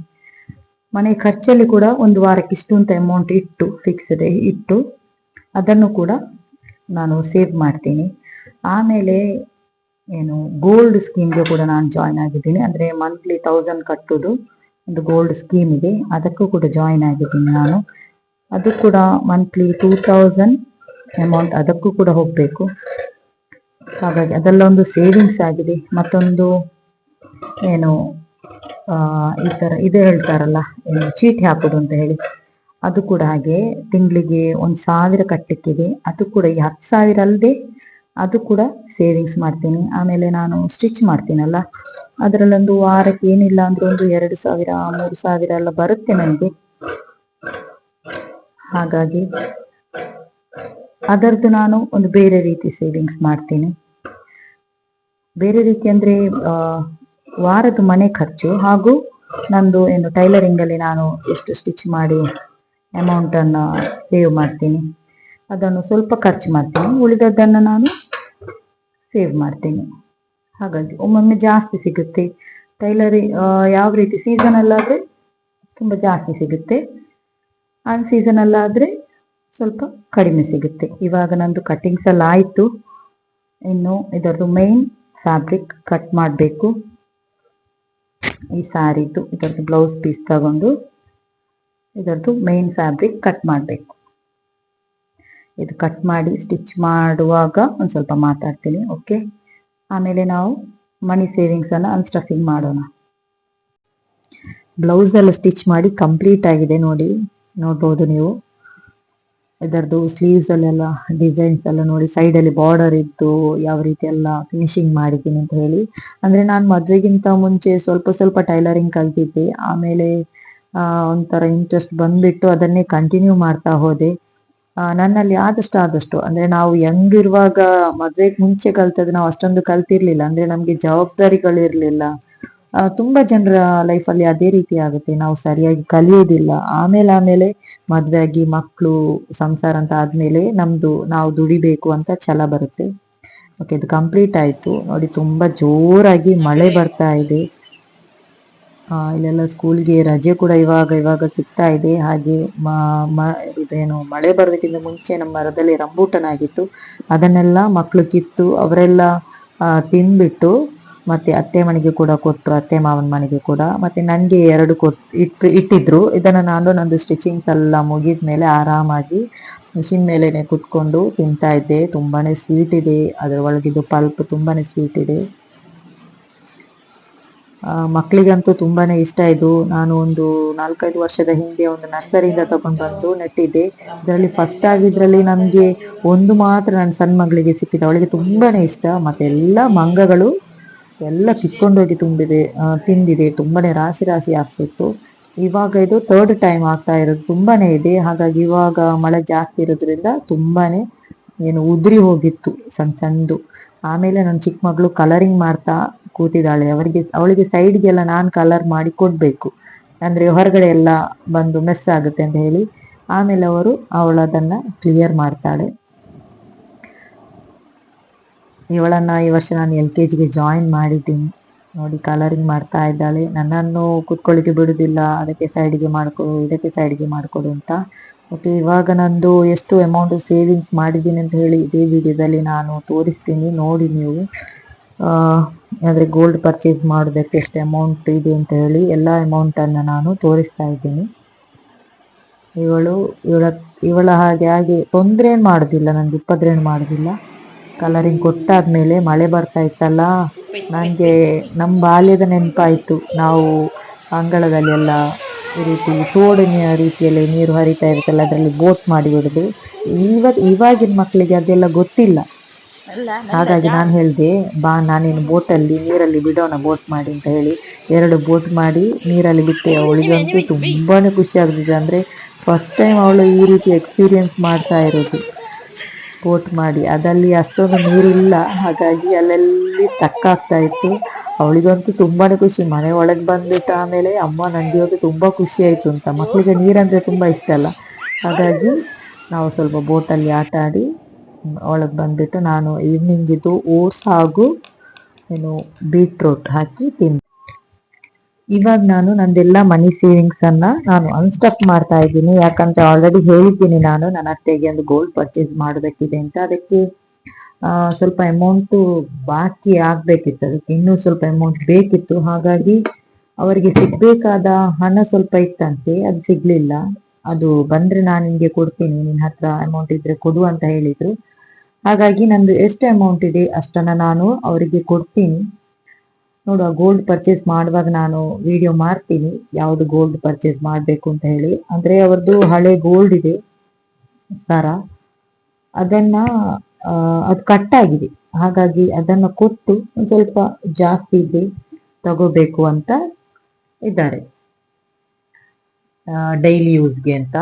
ಮನೆ ಖರ್ಚಲ್ಲಿ ಕೂಡ ಒಂದು ವಾರಕ್ಕೆ ಇಷ್ಟು ಅಂತ ಅಮೌಂಟ್ ಇಟ್ಟು, ಫಿಕ್ಸ್ಡ್ ಇಟ್ಟು, ಅದನ್ನು ಕೂಡ ನಾನು ಸೇವ್ ಮಾಡ್ತೀನಿ. ಆಮೇಲೆ ಗೋಲ್ಡ್ ಸ್ಕೀಮ್ಗೆ ಕೂಡ ನಾನು ಜಾಯ್ನ್ ಆಗಿದ್ದೀನಿ. ಅಂದ್ರೆ ಮಂತ್ಲಿ 1000 ಕಟ್ಟೋದು ಒಂದು ಗೋಲ್ಡ್ ಸ್ಕೀಮ್ ಇದೆ, ಅದಕ್ಕೂ ಕೂಡ ಜಾಯ್ನ್ ಆಗಿದ್ದೀನಿ ನಾನು. ಅದು ಕೂಡ ಮಂತ್ಲಿ 2000 ಅಮೌಂಟ್ ಅದಕ್ಕೂ ಕೂಡ ಹೋಗ್ಬೇಕು. ಹಾಗಾಗಿ ಅದೆಲ್ಲ ಒಂದು ಸೇವಿಂಗ್ಸ್ ಆಗಿದೆ. ಮತ್ತೊಂದು ಈ ತರ ಇದು ಹೇಳ್ತಾರಲ್ಲ, ಚೀಟಿ ಹಾಕೋದು ಅಂತ ಹೇಳಿ, ಅದು ಕೂಡ ಹಾಗೆ ತಿಂಗಳಿಗೆ 1,000 ಕಟ್ಟಲಿಕ್ಕಿದೆ. ಅದು ಕೂಡ ಈ 10,000 ಅಲ್ಲದೆ ಅದು ಕೂಡ ಸೇವಿಂಗ್ಸ್ ಮಾಡ್ತೀನಿ. ಆಮೇಲೆ ನಾನು ಸ್ಟಿಚ್ ಮಾಡ್ತೀನಲ್ಲ, ಅದರಲ್ಲೊಂದು ವಾರಕ್ಕೆ ಏನಿಲ್ಲ ಅಂದ್ರೆ ಒಂದು 2,000 3,000 ಎಲ್ಲ ಬರುತ್ತೆ ನನಗೆ. ಹಾಗಾಗಿ ಅದರದ್ದು ನಾನು ಒಂದು ಬೇರೆ ರೀತಿ ಸೇವಿಂಗ್ಸ್ ಮಾಡ್ತೀನಿ. ಬೇರೆ ರೀತಿ ಅಂದ್ರೆ ವಾರದ ಮನೆ ಖರ್ಚು ಹಾಗೂ ನಂದು ಟೈಲರಿಂಗ್ ಅಲ್ಲಿ ನಾನು ಎಷ್ಟು ಸ್ಟಿಚ್ ಮಾಡಿ ಅಮೌಂಟ್ ಅನ್ನ ಸೇವ್ ಮಾಡ್ತೀನಿ, ಅದನ್ನು ಸ್ವಲ್ಪ ಖರ್ಚು ಮಾಡ್ತೀನಿ, ಉಳಿದದ್ದನ್ನು ನಾನು ಸೇವ್ ಮಾಡ್ತೀನಿ. ಹಾಗಾಗಿ ಒಮ್ಮೊಮ್ಮೆ ಜಾಸ್ತಿ ಸಿಗುತ್ತೆ. ಟೈಲರಿಂಗ್ ಯಾವ ರೀತಿ ಸೀಸನ್ ಅಲ್ಲಾದ್ರೆ ತುಂಬಾ ಜಾಸ್ತಿ ಸಿಗುತ್ತೆ, ಅನ್ ಸೀಸನ್ ಅಲ್ಲಾದ್ರೆ ಸ್ವಲ್ಪ ಕಡಿಮೆ ಸಿಗುತ್ತೆ. ಇವಾಗ ನಂದು ಕಟ್ಟಿಂಗ್ಸ್ ಎಲ್ಲ ಆಯ್ತು. ಇನ್ನು ಇದರದ್ದು ಮೈನ್ ಫ್ಯಾಬ್ರಿಕ್ ಕಟ್ ಮಾಡಬೇಕು. ಈ ಸ್ಯಾರಿದು ಇದರದ್ದು ಬ್ಲೌಸ್ ಪೀಸ್ ತಗೊಂಡು ಇದರದ್ದು ಮೈನ್ ಫ್ಯಾಬ್ರಿಕ್ ಕಟ್ ಮಾಡಬೇಕು. ಇದು ಕಟ್ ಮಾಡಿ ಸ್ಟಿಚ್ ಮಾಡುವಾಗ ಒಂದು ಸ್ವಲ್ಪ ಮಾತಾಡ್ತೀನಿ. ಓಕೆ, ಆಮೇಲೆ ನಾವು ಮನಿ ಸೇವಿಂಗ್ಸ್ ಅನ್ನ ಅನ್ಸ್ಟಫಿಂಗ್ ಮಾಡೋಣ. ಬ್ಲೌಸ್ ಎಲ್ಲ ಸ್ಟಿಚ್ ಮಾಡಿ ಕಂಪ್ಲೀಟ್ ಆಗಿದೆ, ನೋಡ್ಬೋದು ನೀವು. ಇದರದ್ದು ಸ್ಲೀವ್ಸ್ ಅಲ್ಲೆಲ್ಲ ಡಿಸೈನ್ಸ್ ಎಲ್ಲ ನೋಡಿ, ಸೈಡ್ ಅಲ್ಲಿ ಬಾರ್ಡರ್ ಇದ್ದು ಯಾವ ರೀತಿ ಎಲ್ಲ ಫಿನಿಶಿಂಗ್ ಮಾಡಿದ್ದೀನಿ ಅಂತ ಹೇಳಿ. ಅಂದ್ರೆ ನಾನು ಮದ್ವೆಗಿಂತ ಮುಂಚೆ ಸ್ವಲ್ಪ ಸ್ವಲ್ಪ ಟೈಲರಿಂಗ್ ಕಲ್ತಿದ್ದೆ. ಆಮೇಲೆ ಒಂಥರ ಇಂಟ್ರೆಸ್ಟ್ ಬಂದ್ಬಿಟ್ಟು ಅದನ್ನೇ ಕಂಟಿನ್ಯೂ ಮಾಡ್ತಾ ಹೋದೆ. ನನ್ನಲ್ಲಿ ಆದಷ್ಟು ಅಂದ್ರೆ ನಾವು ಯಂಗ್ ಇರುವಾಗ ಮದ್ವೆಗೆ ಮುಂಚೆ ಕಲ್ತದ್ದು ನಾವು ಅಷ್ಟೊಂದು ಕಲ್ತಿರ್ಲಿಲ್ಲ. ಅಂದ್ರೆ ನಮ್ಗೆ ಜವಾಬ್ದಾರಿಗಳಿರ್ಲಿಲ್ಲ. ತುಂಬಾ ಜನರ ಲೈಫಲ್ಲಿ ಅದೇ ರೀತಿ ಆಗುತ್ತೆ, ನಾವು ಸರಿಯಾಗಿ ಕಲಿಯೋದಿಲ್ಲ. ಆಮೇಲೆ ಮದ್ವೆ ಆಗಿ ಮಕ್ಕಳು ಸಂಸಾರ ಅಂತ ಆದ್ಮೇಲೆ ನಾವು ದುಡಿಬೇಕು ಅಂತ ಛಲ ಬರುತ್ತೆ. ಓಕೆ, ಇದು ಕಂಪ್ಲೀಟ್ ಆಯ್ತು ನೋಡಿ. ತುಂಬಾ ಜೋರಾಗಿ ಮಳೆ ಬರ್ತಾ ಇದೆ. ಇಲ್ಲೆಲ್ಲ ಸ್ಕೂಲ್ಗೆ ರಜೆ ಕೂಡ ಇವಾಗ ಸಿಗ್ತಾ ಇದೆ. ಹಾಗೆ ಇದೇನು ಮಳೆ ಬರೋದಕ್ಕಿಂತ ಮುಂಚೆ ನಮ್ಮ ಮರದಲ್ಲಿ ರಂಬೂಟನ್ ಆಗಿತ್ತು. ಅದನ್ನೆಲ್ಲ ಮಕ್ಕಳು ಕಿತ್ತು ಅವರೆಲ್ಲ ತಿಂದ್ಬಿಟ್ಟು ಮತ್ತೆ ಅತ್ತೆ ಮನೆಗೆ ಕೂಡ ಕೊಟ್ಟರು, ಅತ್ತೆ ಮಾವನ ಮನೆಗೆ ಕೂಡ. ಮತ್ತೆ ನನಗೆ 2 ಇಟ್ಟಿದ್ರು. ಇದನ್ನ ನಾನು ನಂದು ಸ್ಟಿಚಿಂಗ್ಸ್ ಎಲ್ಲ ಮುಗಿದ್ಮೇಲೆ ಆರಾಮಾಗಿ ಮಿಷಿನ್ ಮೇಲೆನೆ ಕುತ್ಕೊಂಡು ತಿಂತಾ ಇದ್ದೆ. ತುಂಬಾನೇ ಸ್ವೀಟ್ ಇದೆ, ಅದರ ಒಳಗಿದ್ದು ಪಲ್ಪ್ ತುಂಬಾನೇ ಸ್ವೀಟ್ ಇದೆ. ಮಕ್ಕಳಿಗಂತೂ ತುಂಬಾನೇ ಇಷ್ಟ ಇದು. ನಾನು ಒಂದು 4-5 ವರ್ಷದ ಹಿಂದೆ ಒಂದು ನರ್ಸರಿಯಿಂದ ತಗೊಂಡು ಬಂದು ನೆಟ್ಟಿದ್ದೆ. ಇದರಲ್ಲಿ ಫಸ್ಟ್ ಆಗಿದ್ರಲ್ಲಿ ನಮ್ಗೆ ಒಂದು ಮಾತ್ರ ನನ್ನ ಸಣ್ಣ ಮಗಳಿಗೆ ಸಿಕ್ಕಿದೆ. ಅವಳಿಗೆ ತುಂಬಾನೇ ಇಷ್ಟ. ಮತ್ತೆ ಎಲ್ಲ ಮಂಗಗಳು ಎಲ್ಲ ಕಿತ್ಕೊಂಡೋಗಿ ತಿಂದಿದೆ. ತುಂಬಾನೇ ರಾಶಿ ಆಗ್ತಿತ್ತು. ಇವಾಗ ಇದು 3rd ಟೈಮ್ ಆಗ್ತಾ ಇರೋದು. ತುಂಬಾನೇ ಇದೆ. ಹಾಗಾಗಿ ಇವಾಗ ಮಳೆ ಜಾಸ್ತಿ ಇರೋದ್ರಿಂದ ತುಂಬಾನೇ ಉದುರಿ ಹೋಗಿತ್ತು ಸಣ್ಣದು. ಆಮೇಲೆ ನನ್ನ ಚಿಕ್ಕ ಮಗಳು ಕಲರಿಂಗ್ ಮಾಡ್ತಾ ಕೂತಿದ್ದಾಳೆ. ಅವಳಿಗೆ ಸೈಡ್ಗೆಲ್ಲ ನಾನು ಕಲರ್ ಮಾಡಿ ಕೊಡ್ಬೇಕು, ಅಂದ್ರೆ ಹೊರಗಡೆ ಎಲ್ಲ ಬಂದು ಮೆಸ್ ಆಗುತ್ತೆ ಅಂತ ಹೇಳಿ. ಆಮೇಲೆ ಅವಳದನ್ನ ಕ್ಲಿಯರ್ ಮಾಡ್ತಾಳೆ. ಇವಳನ್ನ ಈ ವರ್ಷ ನಾನು LKGಗೆ ಜಾಯಿನ್ ಮಾಡಿದ್ದೀನಿ. ನೋಡಿ, ಕಲರಿಂಗ್ ಮಾಡ್ತಾ ಇದ್ದಾಳೆ. ನನ್ನನ್ನು ಕೂತ್ಕೊಳ್ಳಿಕ್ಕೆ ಬಿಡುದಿಲ್ಲ, ಅದಕ್ಕೆ ಸೈಡ್ಗೆ ಮಾಡ್ಕೊಡು, ಇದಕ್ಕೆ ಸೈಡ್ಗೆ ಮಾಡ್ಕೊಡು ಅಂತ. ಓಕೆ, ಇವಾಗ ನಂದು ಎಷ್ಟು ಅಮೌಂಟ್ ಸೇವಿಂಗ್ಸ್ ಮಾಡಿದ್ದೀನಿ ಅಂತ ಹೇಳಿ ಇದೇ ವಿಡಿಯೋದಲ್ಲಿ ನಾನು ತೋರಿಸ್ತೀನಿ, ನೋಡಿ ನೀವು. ಅಂದರೆ ಗೋಲ್ಡ್ ಪರ್ಚೇಸ್ ಮಾಡೋದಕ್ಕೆ ಎಷ್ಟು ಅಮೌಂಟ್ ಇದೆ ಅಂತ ಹೇಳಿ ಎಲ್ಲ ಅಮೌಂಟನ್ನು ನಾನು ತೋರಿಸ್ತಾ ಇದ್ದೀನಿ. ಇವಳ ಹಾಗೆ ತೊಂದರೆ ಏನು ಮಾಡೋದಿಲ್ಲ, ನನಗೆ ಉಪದ್ರವ ಮಾಡೋದಿಲ್ಲ. ಕಲರಿಂಗ್ ಕೊಟ್ಟಾದ್ಮೇಲೆ ಮಳೆ ಬರ್ತಾ ಇತ್ತಲ್ಲ, ನನಗೆ ನಮ್ಮ ಬಾಲ್ಯದ ನೆನಪಾಯಿತು. ನಾವು ಅಂಗಳದಲ್ಲಿ ಎಲ್ಲ ಈ ರೀತಿ ತೋಡಿನ ರೀತಿಯಲ್ಲಿ ನೀರು ಹರಿತಾ ಇರುತ್ತಲ್ಲ, ಅದರಲ್ಲಿ ಬೋಟ್ ಮಾಡಿ ಬಿಡೋದು. ಇವಾಗಿನ ಮಕ್ಕಳಿಗೆ ಅದೆಲ್ಲ ಗೊತ್ತಿಲ್ಲ. ಹಾಗಾಗಿ ನಾನು ಹೇಳಿದೆ, ಬಾ ನಾನೇನು ಬೋಟಲ್ಲಿ ನೀರಲ್ಲಿ ಬಿಡೋಣ, ಬೋಟ್ ಮಾಡಿ ಅಂತ ಹೇಳಿ 2 ಬೋಟ್ ಮಾಡಿ ನೀರಲ್ಲಿ ಬಿಟ್ಟೆ. ಅವಳಿಗಂತೂ ತುಂಬಾನೇ ಖುಷಿ ಆಗ್ತಿದೆ. ಅಂದರೆ ಫಸ್ಟ್ ಟೈಮ್ ಅವಳು ಈ ರೀತಿ ಎಕ್ಸ್ಪೀರಿಯನ್ಸ್ ಮಾಡ್ತಾ ಇರೋದು, ಬೋಟ್ ಮಾಡಿ. ಅದಲ್ಲಿ ಅಷ್ಟೊಂದು ನೀರಿಲ್ಲ, ಹಾಗಾಗಿ ಅಲ್ಲೆಲ್ಲಿ ತಕ್ಕಾಗ್ತಾ ಇತ್ತು. ಅವಳಿಗಂತೂ ತುಂಬಾನೇ ಖುಷಿ. ಮನೆ ಒಳಗೆ ಬಂದ್ಬಿಟ್ಟು ಆಮೇಲೆ ಅಮ್ಮ ನನಗೆ ಇವತ್ತು ತುಂಬ ಖುಷಿ ಆಯಿತು ಅಂತ. ಮಕ್ಕಳಿಗೆ ನೀರಂದರೆ ತುಂಬ ಇಷ್ಟ ಅಲ್ಲ, ಹಾಗಾಗಿ ನಾವು ಸ್ವಲ್ಪ ಬೋಟಲ್ಲಿ ಆಟ ಆಡಿ ಒಳಗೆ ಬಂದ್ಬಿಟ್ಟು ನಾನು ಈವ್ನಿಂಗಿದ್ದು ಓಟ್ಸ್ ಹಾಗೂ ಬೀಟ್ರೂಟ್ ಹಾಕಿ ತಿಂದೆ. ಇವಾಗ ನಾನು ನಂದೆಲ್ಲ ಮನಿ ಸೇವಿಂಗ್ಸ್ ಅನ್ನ ನಾನು ಅನ್ಸ್ಟಫ್ ಮಾಡ್ತಾ ಇದ್ದೀನಿ. ಯಾಕಂದ್ರೆ ಆಲ್ರೆಡಿ ಹೇಳಿದ್ದೀನಿ ನಾನು ನನ್ನ ಅತ್ತೆಗೆ ಒಂದು ಗೋಲ್ಡ್ ಪರ್ಚೇಸ್ ಮಾಡೋದಕ್ಕಿದೆ ಅಂತ. ಅದಕ್ಕೆ ಸ್ವಲ್ಪ ಅಮೌಂಟು ಬಾಕಿ ಆಗ್ಬೇಕಿತ್ತು, ಅದಕ್ಕೆ ಇನ್ನೂ ಸ್ವಲ್ಪ ಅಮೌಂಟ್ ಬೇಕಿತ್ತು. ಹಾಗಾಗಿ ಅವರಿಗೆ ಸಿಗ್ಬೇಕಾದ ಹಣ ಸ್ವಲ್ಪ ಇತ್ತಂತೆ, ಅದು ಸಿಗ್ಲಿಲ್ಲ. ಅದು ಬಂದ್ರೆ ನಾನು ನಿಮಗೆ ಕೊಡ್ತೀನಿ, ನಿನ್ನ ಹತ್ರ ಅಮೌಂಟ್ ಇದ್ರೆ ಕೊಡು ಅಂತ ಹೇಳಿದ್ರು. ಹಾಗಾಗಿ ನಂದು ಎಷ್ಟು ಅಮೌಂಟ್ ಇದೆ ಅಷ್ಟನ್ನ ನಾನು ಅವರಿಗೆ ಕೊಡ್ತೀನಿ. ನೋಡುವ, ಗೋಲ್ಡ್ ಪರ್ಚೇಸ್ ಮಾಡುವಾಗ ನಾನು ವಿಡಿಯೋ ಮಾಡ್ತೀನಿ ಯಾವುದು ಗೋಲ್ಡ್ ಪರ್ಚೇಸ್ ಮಾಡಬೇಕು ಅಂತ ಹೇಳಿ. ಅಂದ್ರೆ ಅವರದ್ದು ಹಳೆ ಗೋಲ್ಡ್ ಇದೆ ಸರ, ಅದನ್ನ ಅದು ಕಟ್ಟಾಗಿದೆ. ಹಾಗಾಗಿ ಅದನ್ನ ಕೊಟ್ಟು ಒಂದು ಸ್ವಲ್ಪ ಜಾಸ್ತಿ ಇದೆ ತಗೋಬೇಕು ಅಂತ ಇದ್ದಾರೆ, ಡೈಲಿ ಯೂಸ್ಗೆ ಅಂತ.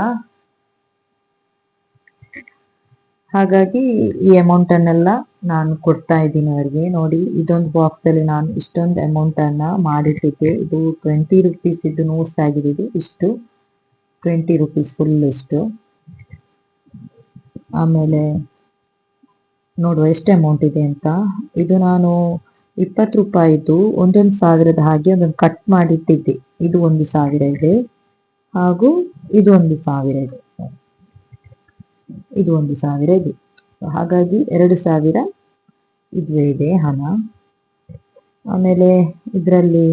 ಹಾಗಾಗಿ ಈ ಅಮೌಂಟ್ ಅನ್ನೆಲ್ಲ ನಾನು ಕೊಡ್ತಾ ಇದ್ದೀನಿ ಅವರಿಗೆ. ನೋಡಿ, ಇದೊಂದು ಬಾಕ್ಸ್ ಅಲ್ಲಿ ನಾನು ಇಷ್ಟೊಂದು ಅಮೌಂಟ್ ಅನ್ನ ಮಾಡಿಟ್ಟಿದ್ದೆ. ಇದು 20 ರುಪೀಸ್ ಇದು ನೋಟ್ಸ್ ಆಗಿದೆ. ಇದು ಇಷ್ಟು 20 ರುಪೀಸ್ ಫುಲ್ ಇಷ್ಟು. ಆಮೇಲೆ ನೋಡುವ ಎಷ್ಟು ಅಮೌಂಟ್ ಇದೆ ಅಂತ. ಇದು ನಾನು 20 ರೂಪಾಯಿದು 1,1000 ಹಾಗೆ ಅದನ್ನು ಕಟ್ ಮಾಡಿಟ್ಟಿದ್ದೆ. ಇದು 1,000 ಇದೆ, ಹಾಗೂ ಇದು 1,000 ಇದೆ, ಇದು 1,000 ಇದೆ. ಹಾಗಾಗಿ 2,000 ಇದುವೇ ಇದೆ ಹಣ. ಆಮೇಲೆ ಇದರಲ್ಲಿ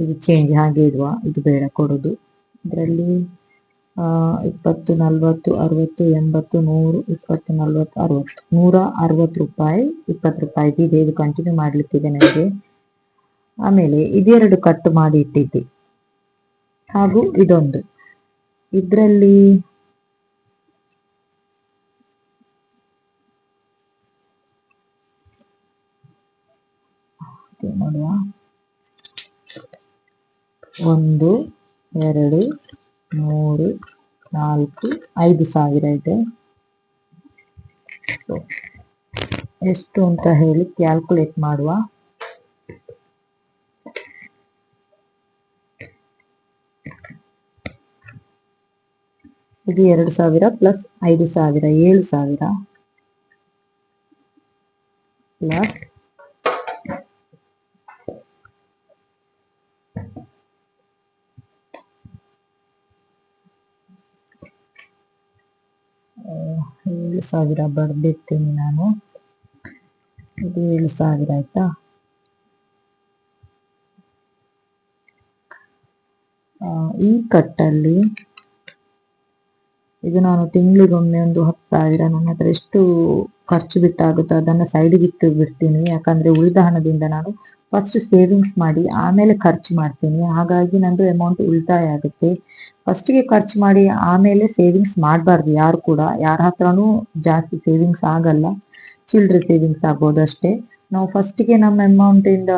ಇದು ಚೇಂಜ್ ಹಾಗೆ ಇಡುವ, ಇದು ಬೇಡ ಕೊಡೋದು. ಇದರಲ್ಲಿ 20, 40, 60, 80, 100, 20, 40, 60, 160 ರೂಪಾಯಿ 20 ರೂಪಾಯಿ ಇದೆ. ಇದು ಕಂಟಿನ್ಯೂ ಮಾಡ್ಲಿಕ್ಕಿದೆ ನನಗೆ. ಆಮೇಲೆ ಇದೆರಡು ಕಟ್ ಮಾಡಿ ಇಟ್ಟಿದ್ದೆ, ಹಾಗೂ ಇದೊಂದು. ಇದರಲ್ಲಿ ಮಾಡ್ತೀನಿ ನೋಡುವ. 1 2 3 4 5,000 ಇದೆ. ಸೊ ಎಷ್ಟು ಅಂತ ಹೇಳಿ ಕ್ಯಾಲ್ಕುಲೇಟ್ ಮಾಡುವ. ಇದು 2,000 ಪ್ಲಸ್ 5,000 7,000 ಪ್ಲಸ್ 7,000 ಬರ್ದಿರ್ತೀನಿ ನಾನು. ಇದು 7,000 ಆಯ್ತಾ. ಈ ಕಟ್ಟಲ್ಲಿ ಇದು ನಾನು ತಿಂಗಳಿಗೊಮ್ಮೆ ಒಂದು 10,000 ನನ್ನ ಹತ್ರ ಎಷ್ಟು ಖರ್ಚು ಬಿಟ್ಟಾಗುತ್ತೋ ಅದನ್ನು ಸೈಡಿಗೆ ಇಟ್ಟು ಬಿಡ್ತೀನಿ. ಯಾಕಂದ್ರೆ ಉಳಿದ ಹಣದಿಂದ ನಾನು ಫಸ್ಟ್ ಸೇವಿಂಗ್ಸ್ ಮಾಡಿ ಆಮೇಲೆ ಖರ್ಚು ಮಾಡ್ತೀನಿ. ಹಾಗಾಗಿ ನಂದು ಅಮೌಂಟ್ ಉಳಿತಾಯ ಆಗುತ್ತೆ. ಫಸ್ಟಿಗೆ ಖರ್ಚು ಮಾಡಿ ಆಮೇಲೆ ಸೇವಿಂಗ್ಸ್ ಮಾಡಬಾರ್ದು. ಯಾರು ಕೂಡ ಯಾರ ಹತ್ರನೂ ಜಾಸ್ತಿ ಸೇವಿಂಗ್ಸ್ ಆಗಲ್ಲ, ಚಿಲ್ಲರೆ ಸೇವಿಂಗ್ಸ್ ಆಗ್ಬೋದು ಅಷ್ಟೇ. ನಾವು ಫಸ್ಟಿಗೆ ನಮ್ಮ ಅಮೌಂಟಿಂದ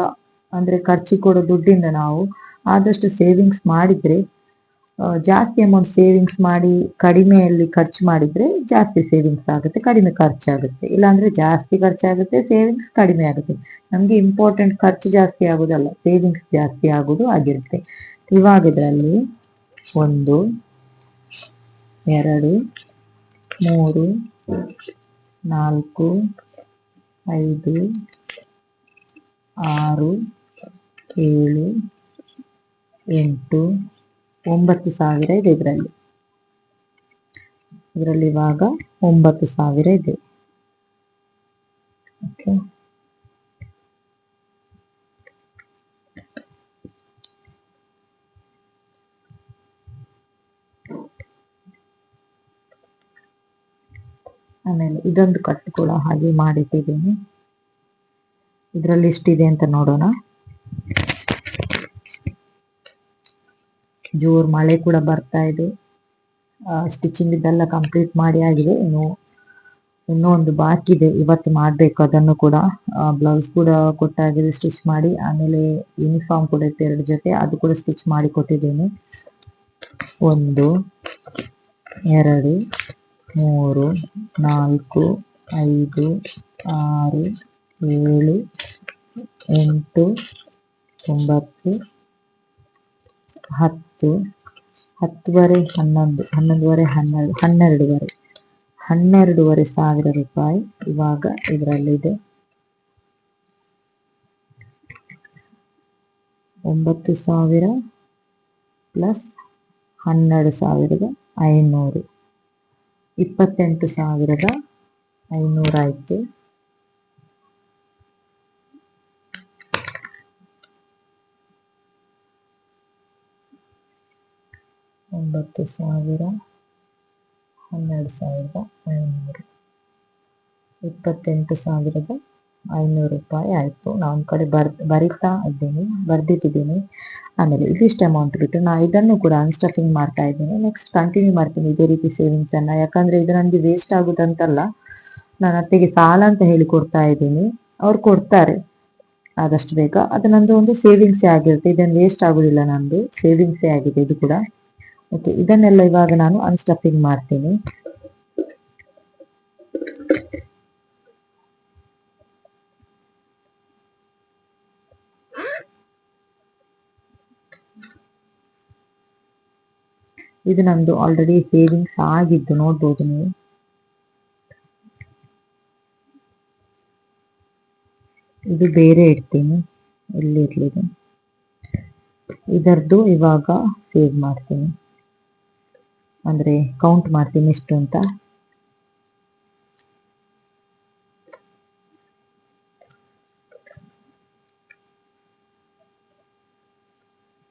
ಅಂದ್ರೆ ಖರ್ಚಿ ಕೊಡೋ ದುಡ್ಡಿಂದ ನಾವು ಆದಷ್ಟು ಸೇವಿಂಗ್ಸ್ ಮಾಡಿದ್ರೆ, ಜಾಸ್ತಿ ಅಮೌಂಟ್ ಸೇವಿಂಗ್ಸ್ ಮಾಡಿ ಕಡಿಮೆಯಲ್ಲಿ ಖರ್ಚು ಮಾಡಿದ್ರೆ ಜಾಸ್ತಿ ಸೇವಿಂಗ್ಸ್ ಆಗುತ್ತೆ, ಕಡಿಮೆ ಖರ್ಚಾಗುತ್ತೆ. ಇಲ್ಲಾಂದ್ರೆ ಜಾಸ್ತಿ ಖರ್ಚಾಗುತ್ತೆ, ಸೇವಿಂಗ್ಸ್ ಕಡಿಮೆ ಆಗುತ್ತೆ. ನಮ್ಗೆ ಇಂಪಾರ್ಟೆಂಟ್ ಖರ್ಚು ಜಾಸ್ತಿ ಆಗೋದಲ್ಲ, ಸೇವಿಂಗ್ಸ್ ಜಾಸ್ತಿ ಆಗೋದು ಆಗಿರುತ್ತೆ. ಇವಾಗ ಇದರಲ್ಲಿ 1 2 3 4 5 6 7 8 9,000 ಇದೆ ಇದರಲ್ಲಿ ಇವಾಗ 9,000 ಇದೆ. ಓಕೆ, ಆಮೇಲೆ ಇದೊಂದು ಕಟ್ಟು ಕೂಡ ಹಾಗೆ ಮಾಡಿಟ್ಟಿದ್ದೀನಿ. ಇದರಲ್ಲಿ ಎಷ್ಟಿದೆ ಅಂತ ನೋಡೋಣ. ಜೋರ್ ಮಳೆ ಕೂಡ ಬರ್ತಾ ಇದೆ. ಸ್ಟಿಚಿಂಗ್ ಇದೆಲ್ಲ ಕಂಪ್ಲೀಟ್ ಮಾಡಿ ಆಗಿದೆ. ಇನ್ನೂ ಒಂದು ಬಾಕಿ ಇದೆ, ಇವತ್ತು ಮಾಡಬೇಕು ಅದನ್ನು ಕೂಡ. ಬ್ಲೌಸ್ ಕೂಡ ಕೊಟ್ಟಾಗಿದೆ ಸ್ಟಿಚ್ ಮಾಡಿ. ಆಮೇಲೆ ಯೂನಿಫಾರ್ಮ್ ಕೂಡ ಇತ್ತು 2 ಜೊತೆ, ಅದು ಕೂಡ ಸ್ಟಿಚ್ ಮಾಡಿ ಕೊಟ್ಟಿದ್ದೇನೆ. 1 2 3 4 5 6 7 8 9 10 10ವರೆ 11 11ವರೆ 12 12,500 ರೂಪಾಯಿ ಇವಾಗ ಇದರಲ್ಲಿದೆ. 9,000 ಪ್ಲಸ್ 12,500 28,500 ಆಯ್ತು. ಒಂಬತ್ತು ಸಾವಿರ 12,500 28,500 ರೂಪಾಯಿ ಆಯ್ತು. ನಾನು ಕಡೆ ಬರ್ದಿಟ್ಟಿದ್ದೀನಿ. ಆಮೇಲೆ ಇದಿಷ್ಟು ಅಮೌಂಟ್ ಬಿಟ್ಟು ನಾನು ಇದನ್ನು ಕೂಡ ಅನ್ಸ್ಟಫಿಂಗ್ ಮಾಡ್ತಾ ಇದ್ದೀನಿ. ನೆಕ್ಸ್ಟ್ ಕಂಟಿನ್ಯೂ ಮಾಡ್ತೀನಿ ಇದೇ ರೀತಿ ಸೇವಿಂಗ್ಸ್ ಅನ್ನ. ಯಾಕಂದ್ರೆ ಇದು ನನಗೆ ವೇಸ್ಟ್ ಆಗುದಂತಲ್ಲ, ನಾನು ಅತ್ತೆಗೆ ಸಾಲ ಅಂತ ಹೇಳಿ ಕೊಡ್ತಾ ಇದ್ದೀನಿ. ಅವ್ರು ಕೊಡ್ತಾರೆ ಆದಷ್ಟು ಬೇಗ. ಅದು ನಂದು ಒಂದು ಸೇವಿಂಗ್ಸೇ ಆಗಿರುತ್ತೆ, ಇದನ್ನು ವೇಸ್ಟ್ ಆಗುದಿಲ್ಲ, ನಂದು ಸೇವಿಂಗ್ಸೇ ಆಗಿದೆ ಇದು ಕೂಡ. ಓಕೆ, ಇದನ್ನೆಲ್ಲ ಇವಾಗ ನಾನು ಅನ್ಸ್ಟಫಿಂಗ್ ಮಾಡ್ತೀನಿ. ಇದು ನಮ್ದು ಆಲ್ರೆಡಿ ಸೇವಿಂಗ್ಸ್ ಆಗಿದ್ದು ನೋಡ್ಬೋದು ನೀವು. ಇದು ಬೇರೆ ಇಡ್ತೀನಿ, ಇಲ್ಲಿ ಇರ್ಲಿದೆ. ಇದರದ್ದು ಇವಾಗ ಸೇವ್ ಮಾಡ್ತೀನಿ, ಅಂದ್ರೆ ಕೌಂಟ್ ಮಾಡ್ತೀನಿ ಎಷ್ಟು ಅಂತ.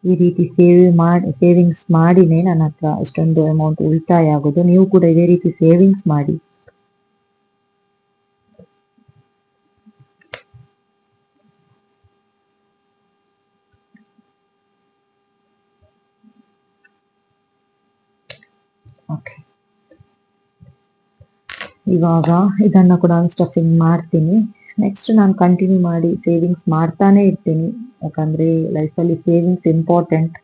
ಈ ರೀತಿ ಸೇವಿಂಗ್ಸ್ ಮಾಡಿನೇ ನನ್ನ ಹತ್ರ ಇಷ್ಟೊಂದು ಅಮೌಂಟ್ ಉಳಿತಾಯ ಆಗೋದು. ನೀವು ಕೂಡ ಇದೇ ರೀತಿ ಸೇವಿಂಗ್ಸ್ ಮಾಡಿ. ಓಕೆ, ಇವಾಗ ಇದನ್ನ ಕೂಡ ಸ್ಟಫಿಂಗ್ ಮಾಡ್ತೀನಿ. ನೆಕ್ಸ್ಟ್ ನಾನು ಕಂಟಿನ್ಯೂ ಮಾಡಿ ಸೇವಿಂಗ್ಸ್ ಮಾಡ್ತಾನೆ ಇರ್ತೀನಿ. ಯಾಕಂದ್ರೆ ಲೈಫಲ್ಲಿ ಸೇವಿಂಗ್ಸ್ ಇಂಪಾರ್ಟೆಂಟ್.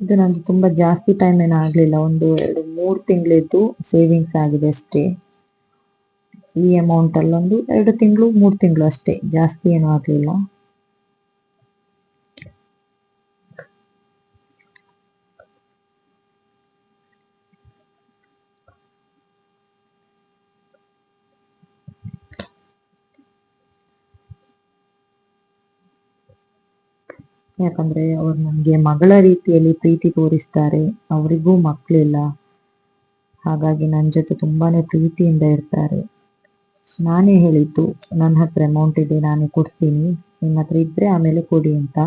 ಇದು ನಂದು ತುಂಬಾ ಜಾಸ್ತಿ ಟೈಮ್ ಏನೂ ಆಗ್ಲಿಲ್ಲ, ಒಂದು 2-3 ತಿಂಗಳಿದ್ದು ಸೇವಿಂಗ್ಸ್ ಆಗಿದೆ ಅಷ್ಟೇ. ಈ ಅಮೌಂಟ್ ಅಲ್ಲೊಂದು 2 ತಿಂಗಳು 3 ತಿಂಗಳು ಅಷ್ಟೇ, ಜಾಸ್ತಿ ಏನೂ ಆಗ್ಲಿಲ್ಲ. ಯಾಕಂದ್ರೆ ಅವ್ರು ನನಗೆ ಮಗಳ ರೀತಿಯಲ್ಲಿ ಪ್ರೀತಿ ತೋರಿಸ್ತಾರೆ. ಅವರಿಗೂ ಮಕ್ಕಳಿಲ್ಲ, ಹಾಗಾಗಿ ನನ್ನ ಜೊತೆ ತುಂಬಾನೇ ಪ್ರೀತಿಯಿಂದ ಇರ್ತಾರೆ. ನಾನೇ ಹೇಳಿದ್ದು, ನನ್ನ ಹತ್ರ ಅಮೌಂಟ್ ಇದೆ, ನಾನೇ ಕೊಡ್ತೀನಿ, ನಿಮ್ಮ ಹತ್ರ ಇದ್ರೆ ಆಮೇಲೆ ಕೊಡಿ ಅಂತ.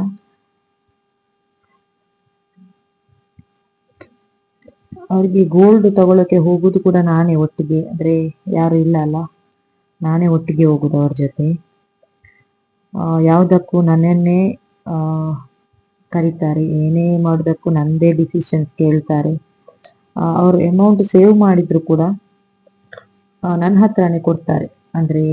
ಅವ್ರಿಗೆ ಗೋಲ್ಡ್ ತಗೊಳಕ್ಕೆ ಹೋಗುದು ಕೂಡ ನಾನೇ ಒಟ್ಟಿಗೆ, ಅಂದ್ರೆ ಯಾರು ಇಲ್ಲ ಅಲ್ಲ, ನಾನೇ ಒಟ್ಟಿಗೆ ಹೋಗುದು ಅವ್ರ ಜೊತೆ. ಯಾವುದಕ್ಕೂ ನನ್ನನ್ನೇ ಕರೀತಾರೆ, ಏನೇ ಮಾಡೋದಕ್ಕೂ ನನ್ನದೇ ಡಿಸಿಷನ್ಸ್ ಕೇಳ್ತಾರೆ. ಅವರು ಅಮೌಂಟ್ ಸೇವ್ ಮಾಡಿದ್ರು ಕೂಡ ನನ್ನ ಹತ್ರನೇ ಕೊಡ್ತಾರೆ. ಅಂದ್ರೆ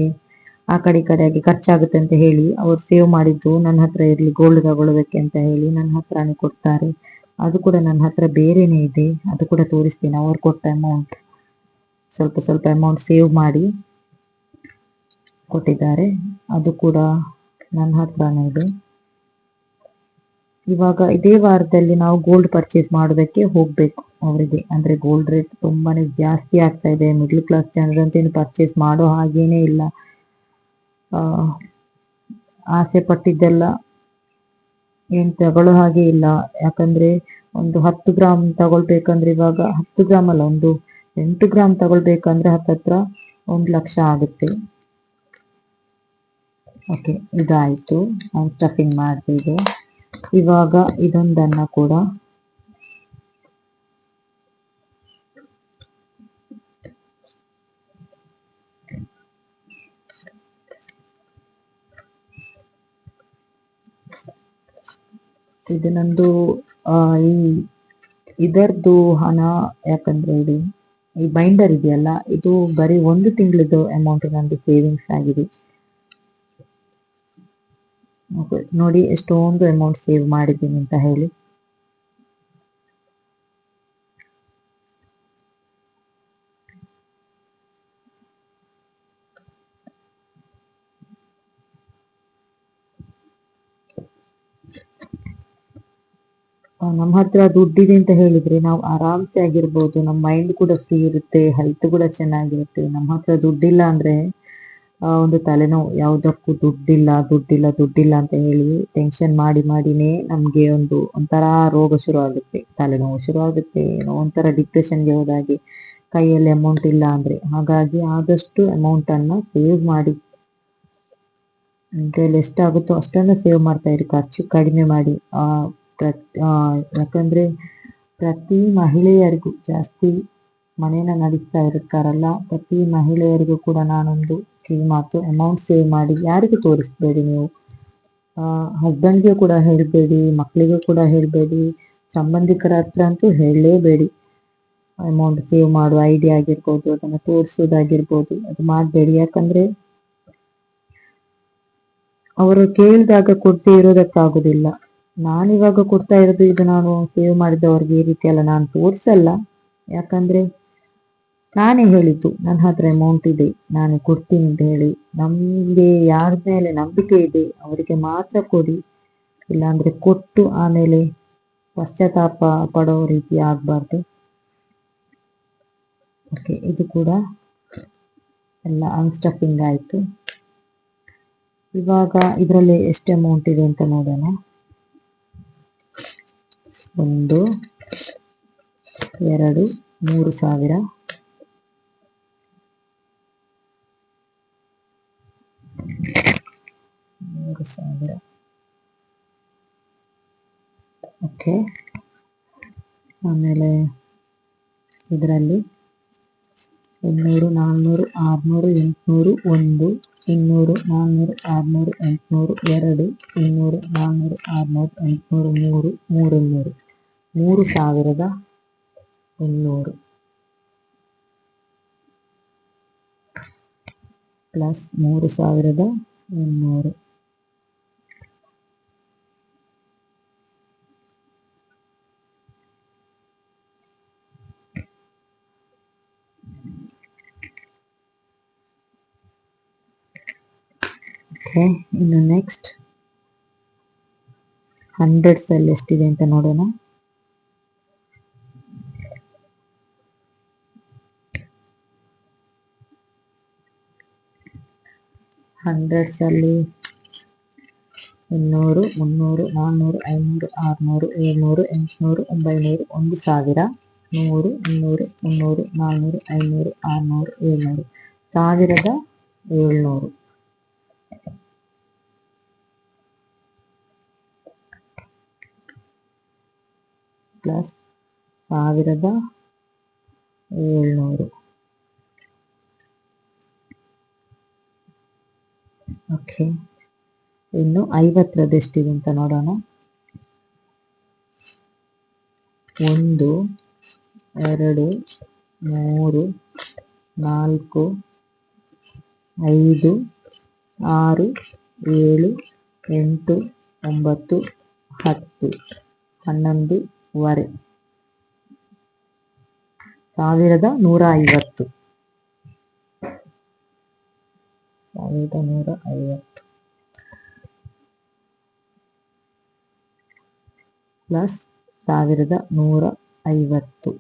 ಆ ಕಡೆ ಈ ಕಡೆಯಾಗಿ ಖರ್ಚಾಗುತ್ತೆ ಅಂತ ಹೇಳಿ ಅವ್ರು ಸೇವ್ ಮಾಡಿದ್ದು ನನ್ನ ಹತ್ರ ಇರಲಿ ಗೋಲ್ಡ್ ತಗೊಳ್ಳೋದಕ್ಕೆ ಅಂತ ಹೇಳಿ ನನ್ನ ಹತ್ರನೇ ಕೊಡ್ತಾರೆ. ಅದು ಕೂಡ ನನ್ನ ಹತ್ರ ಬೇರೆನೇ ಇದೆ, ಅದು ಕೂಡ ತೋರಿಸ್ತೀನಿ. ಅವ್ರು ಕೊಟ್ಟ ಅಮೌಂಟ್, ಸ್ವಲ್ಪ ಸ್ವಲ್ಪ ಅಮೌಂಟ್ ಸೇವ್ ಮಾಡಿ ಕೊಟ್ಟಿದ್ದಾರೆ, ಅದು ಕೂಡ ನನ್ನ ಹತ್ರನೇ ಇದೆ. ಇವಾಗ ಇದೇ ವಾರದಲ್ಲಿ ನಾವು ಗೋಲ್ಡ್ ಪರ್ಚೇಸ್ ಮಾಡೋದಕ್ಕೆ ಹೋಗ್ಬೇಕು ಅವರಿಗೆ. ಅಂದ್ರೆ ಗೋಲ್ಡ್ ರೇಟ್ ತುಂಬಾನೇ ಜಾಸ್ತಿ ಆಗ್ತಾ ಇದೆ. ಮಿಡ್ಲ್ ಕ್ಲಾಸ್ ಜನರಂತೇನು ಪರ್ಚೇಸ್ ಮಾಡೋ ಹಾಗೇನೇ ಇಲ್ಲ. ಆಸೆ ಪಟ್ಟಿದ್ದೆಲ್ಲ ಏನ್ ತಗೊಳ್ಳೋ ಹಾಗೆ ಇಲ್ಲ. ಯಾಕಂದ್ರೆ ಒಂದು 10 ಗ್ರಾಮ್ ತಗೊಳ್ಬೇಕಂದ್ರೆ ಇವಾಗ 10 ಗ್ರಾಮ್ ಅಲ್ಲ, ಒಂದು 8 ಗ್ರಾಮ್ ತಗೊಳ್ಬೇಕಂದ್ರೆ ಹತ್ತತ್ರ 1 ಲಕ್ಷ ಆಗುತ್ತೆ. ಓಕೆ, ಇದಾಯ್ತು, ನಾನು ಸ್ಟಫಿಂಗ್ ಮಾಡ್ತಿದ್ದೆ. ಇವಾಗ ಇದೊಂದನ್ನ ಕೂಡ ಇದು ನಂದು ಈ ಇದರದ್ದು ಹಣ. ಯಾಕಂದ್ರೆ ಇದು ಈ ಬೈಂಡರ್ ಇದೆಯಲ್ಲ, ಇದು ಬರೀ 1 ತಿಂಗಳದ್ದು ಅಮೌಂಟ್ ನಂದು ಸೇವಿಂಗ್ಸ್ ಆಗಿದೆ. ನೋಡಿ ಎಷ್ಟೊಂದು ಅಮೌಂಟ್ ಸೇವ್ ಮಾಡಿದ್ದೀನಿ ಅಂತ ಹೇಳಿ. ನಮ್ಮ ಹತ್ರ ದುಡ್ಡಿದೆ ಅಂತ ಹೇಳಿದ್ರೆ ನಾವು ಆರಾಮ್ಸೆ ಆಗಿರ್ಬೋದು, ನಮ್ಮ ಮೈಂಡ್ ಕೂಡ ಫ್ರೀ ಇರುತ್ತೆ, ಹೆಲ್ತ್ ಕೂಡ ಚೆನ್ನಾಗಿರುತ್ತೆ. ನಮ್ಮ ಹತ್ರ ದುಡ್ಡಿಲ್ಲ ಅಂದ್ರೆ ಒಂದು ತಲೆನೋವು, ಯಾವುದಕ್ಕೂ ದುಡ್ಡಿಲ್ಲ ದುಡ್ಡಿಲ್ಲ ದುಡ್ಡಿಲ್ಲ ಅಂತ ಹೇಳಿ ಟೆನ್ಷನ್ ಮಾಡಿ ಮಾಡಿನೇ ನಮ್ಗೆ ಒಂಥರ ರೋಗ ಶುರು ಆಗುತ್ತೆ, ತಲೆನೋವು ಶುರು ಆಗುತ್ತೆ, ಏನೋ ಒಂಥರ ಡಿಪ್ರೆಷನ್ಗೆ ಹೋದಾಗೆ ಕೈಯಲ್ಲಿ ಅಮೌಂಟ್ ಇಲ್ಲ ಅಂದ್ರೆ. ಹಾಗಾಗಿ ಆದಷ್ಟು ಅಮೌಂಟ್ ಅನ್ನ ಸೇವ್ ಮಾಡಿ, ಕೈಯಲ್ಲಿ ಎಷ್ಟಾಗುತ್ತೋ ಅಷ್ಟನ್ನು ಸೇವ್ ಮಾಡ್ತಾ ಇರಿ, ಖರ್ಚು ಕಡಿಮೆ ಮಾಡಿ. ಯಾಕಂದ್ರೆ ಪ್ರತಿ ಮಹಿಳೆಯರಿಗೂ, ಜಾಸ್ತಿ ಮನೇನ ನಡೆಸ್ತಾ ಇರ್ತಾರಲ್ಲ, ಪ್ರತಿ ಮಹಿಳೆಯರಿಗೂ ಕೂಡ ನಾನೊಂದು ಕಿವಿ ಮಾತು, ಅಮೌಂಟ್ ಸೇವ್ ಮಾಡಿ. ಯಾರಿಗೂ ತೋರಿಸ್ಬೇಡಿ ನೀವು, ಹಸ್ಬೆಂಡ್ಗೆ ಕೂಡ ಹೇಳಬೇಡಿ, ಮಕ್ಕಳಿಗೂ ಕೂಡ ಹೇಳಬೇಡಿ, ಸಂಬಂಧಿಕರ ಹತ್ರ ಅಂತೂ ಹೇಳಲೇಬೇಡಿ. ಅಮೌಂಟ್ ಸೇವ್ ಮಾಡುವ ಐಡಿಯಾ ಆಗಿರ್ಬೋದು, ಅದನ್ನು ತೋರಿಸೋದಾಗಿರ್ಬೋದು, ಅದು ಮಾಡಬೇಡಿ. ಯಾಕಂದ್ರೆ ಅವರು ಕೇಳಿದಾಗ ಕೊಡದೆ ಇರೋದಕ್ಕಾಗೋದಿಲ್ಲ. ನಾನಿವಾಗ ಕೊಡ್ತಾ ಇರೋದು, ಇದು ನಾನು ಸೇವ್ ಮಾಡಿದವ್ರಿಗೆ ಈ ರೀತಿ ಅಲ್ಲ, ನಾನು ತೋರಿಸಲ್ಲ. ಯಾಕಂದ್ರೆ ನಾನೇ ಹೇಳಿದ್ದು ನನ್ನ ಹತ್ರ ಅಮೌಂಟ್ ಇದೆ, ನಾನೇ ಕೊಡ್ತೀನಿ ಅಂತ ಹೇಳಿ. ನಮಗೆ ಯಾರ ಮೇಲೆ ನಂಬಿಕೆ ಇದೆ ಅವರಿಗೆ ಮಾತ್ರ ಕೊಡಿ, ಇಲ್ಲಾಂದ್ರೆ ಕೊಟ್ಟು ಆಮೇಲೆ ಪಶ್ಚಾತ್ತಾಪ ಪಡೋ ರೀತಿ ಆಗಬಾರ್ದು. ಓಕೆ, ಇದು ಕೂಡ ಎಲ್ಲ ಅನ್ಸ್ಟಫಿಂಗ್ ಆಯಿತು. ಇವಾಗ ಇದರಲ್ಲಿ ಎಷ್ಟು ಅಮೌಂಟ್ ಇದೆ ಅಂತ ನೋಡೋಣ. 1 2 3,000, 3,000. ಓಕೆ, ಆಮೇಲೆ ಇದರಲ್ಲಿ 800 400 600 800 1 200 400 600 800 2 200 400 600 800 3 300 3800 ಪ್ಲಸ್ 3800 ಇನ್ನು ನೆಕ್ಸ್ಟ್ 100 ಅಲ್ಲಿ ಎಷ್ಟಿದೆ ಅಂತ ನೋಡೋಣ. 100 ಅಲ್ಲಿ 200 300 400 500 600 700 800 900 1000 100 200 300 400 500 600 700 1700 ಪ್ಲಸ್ 1700. ಓಕೆ, ಇನ್ನು 50 ಎಷ್ಟಿದೆ ಅಂತ ನೋಡೋಣ. 1 2 3 4 5 6 7 8 9 10 11,500 1150 1150 ಪ್ಲಸ್ 1150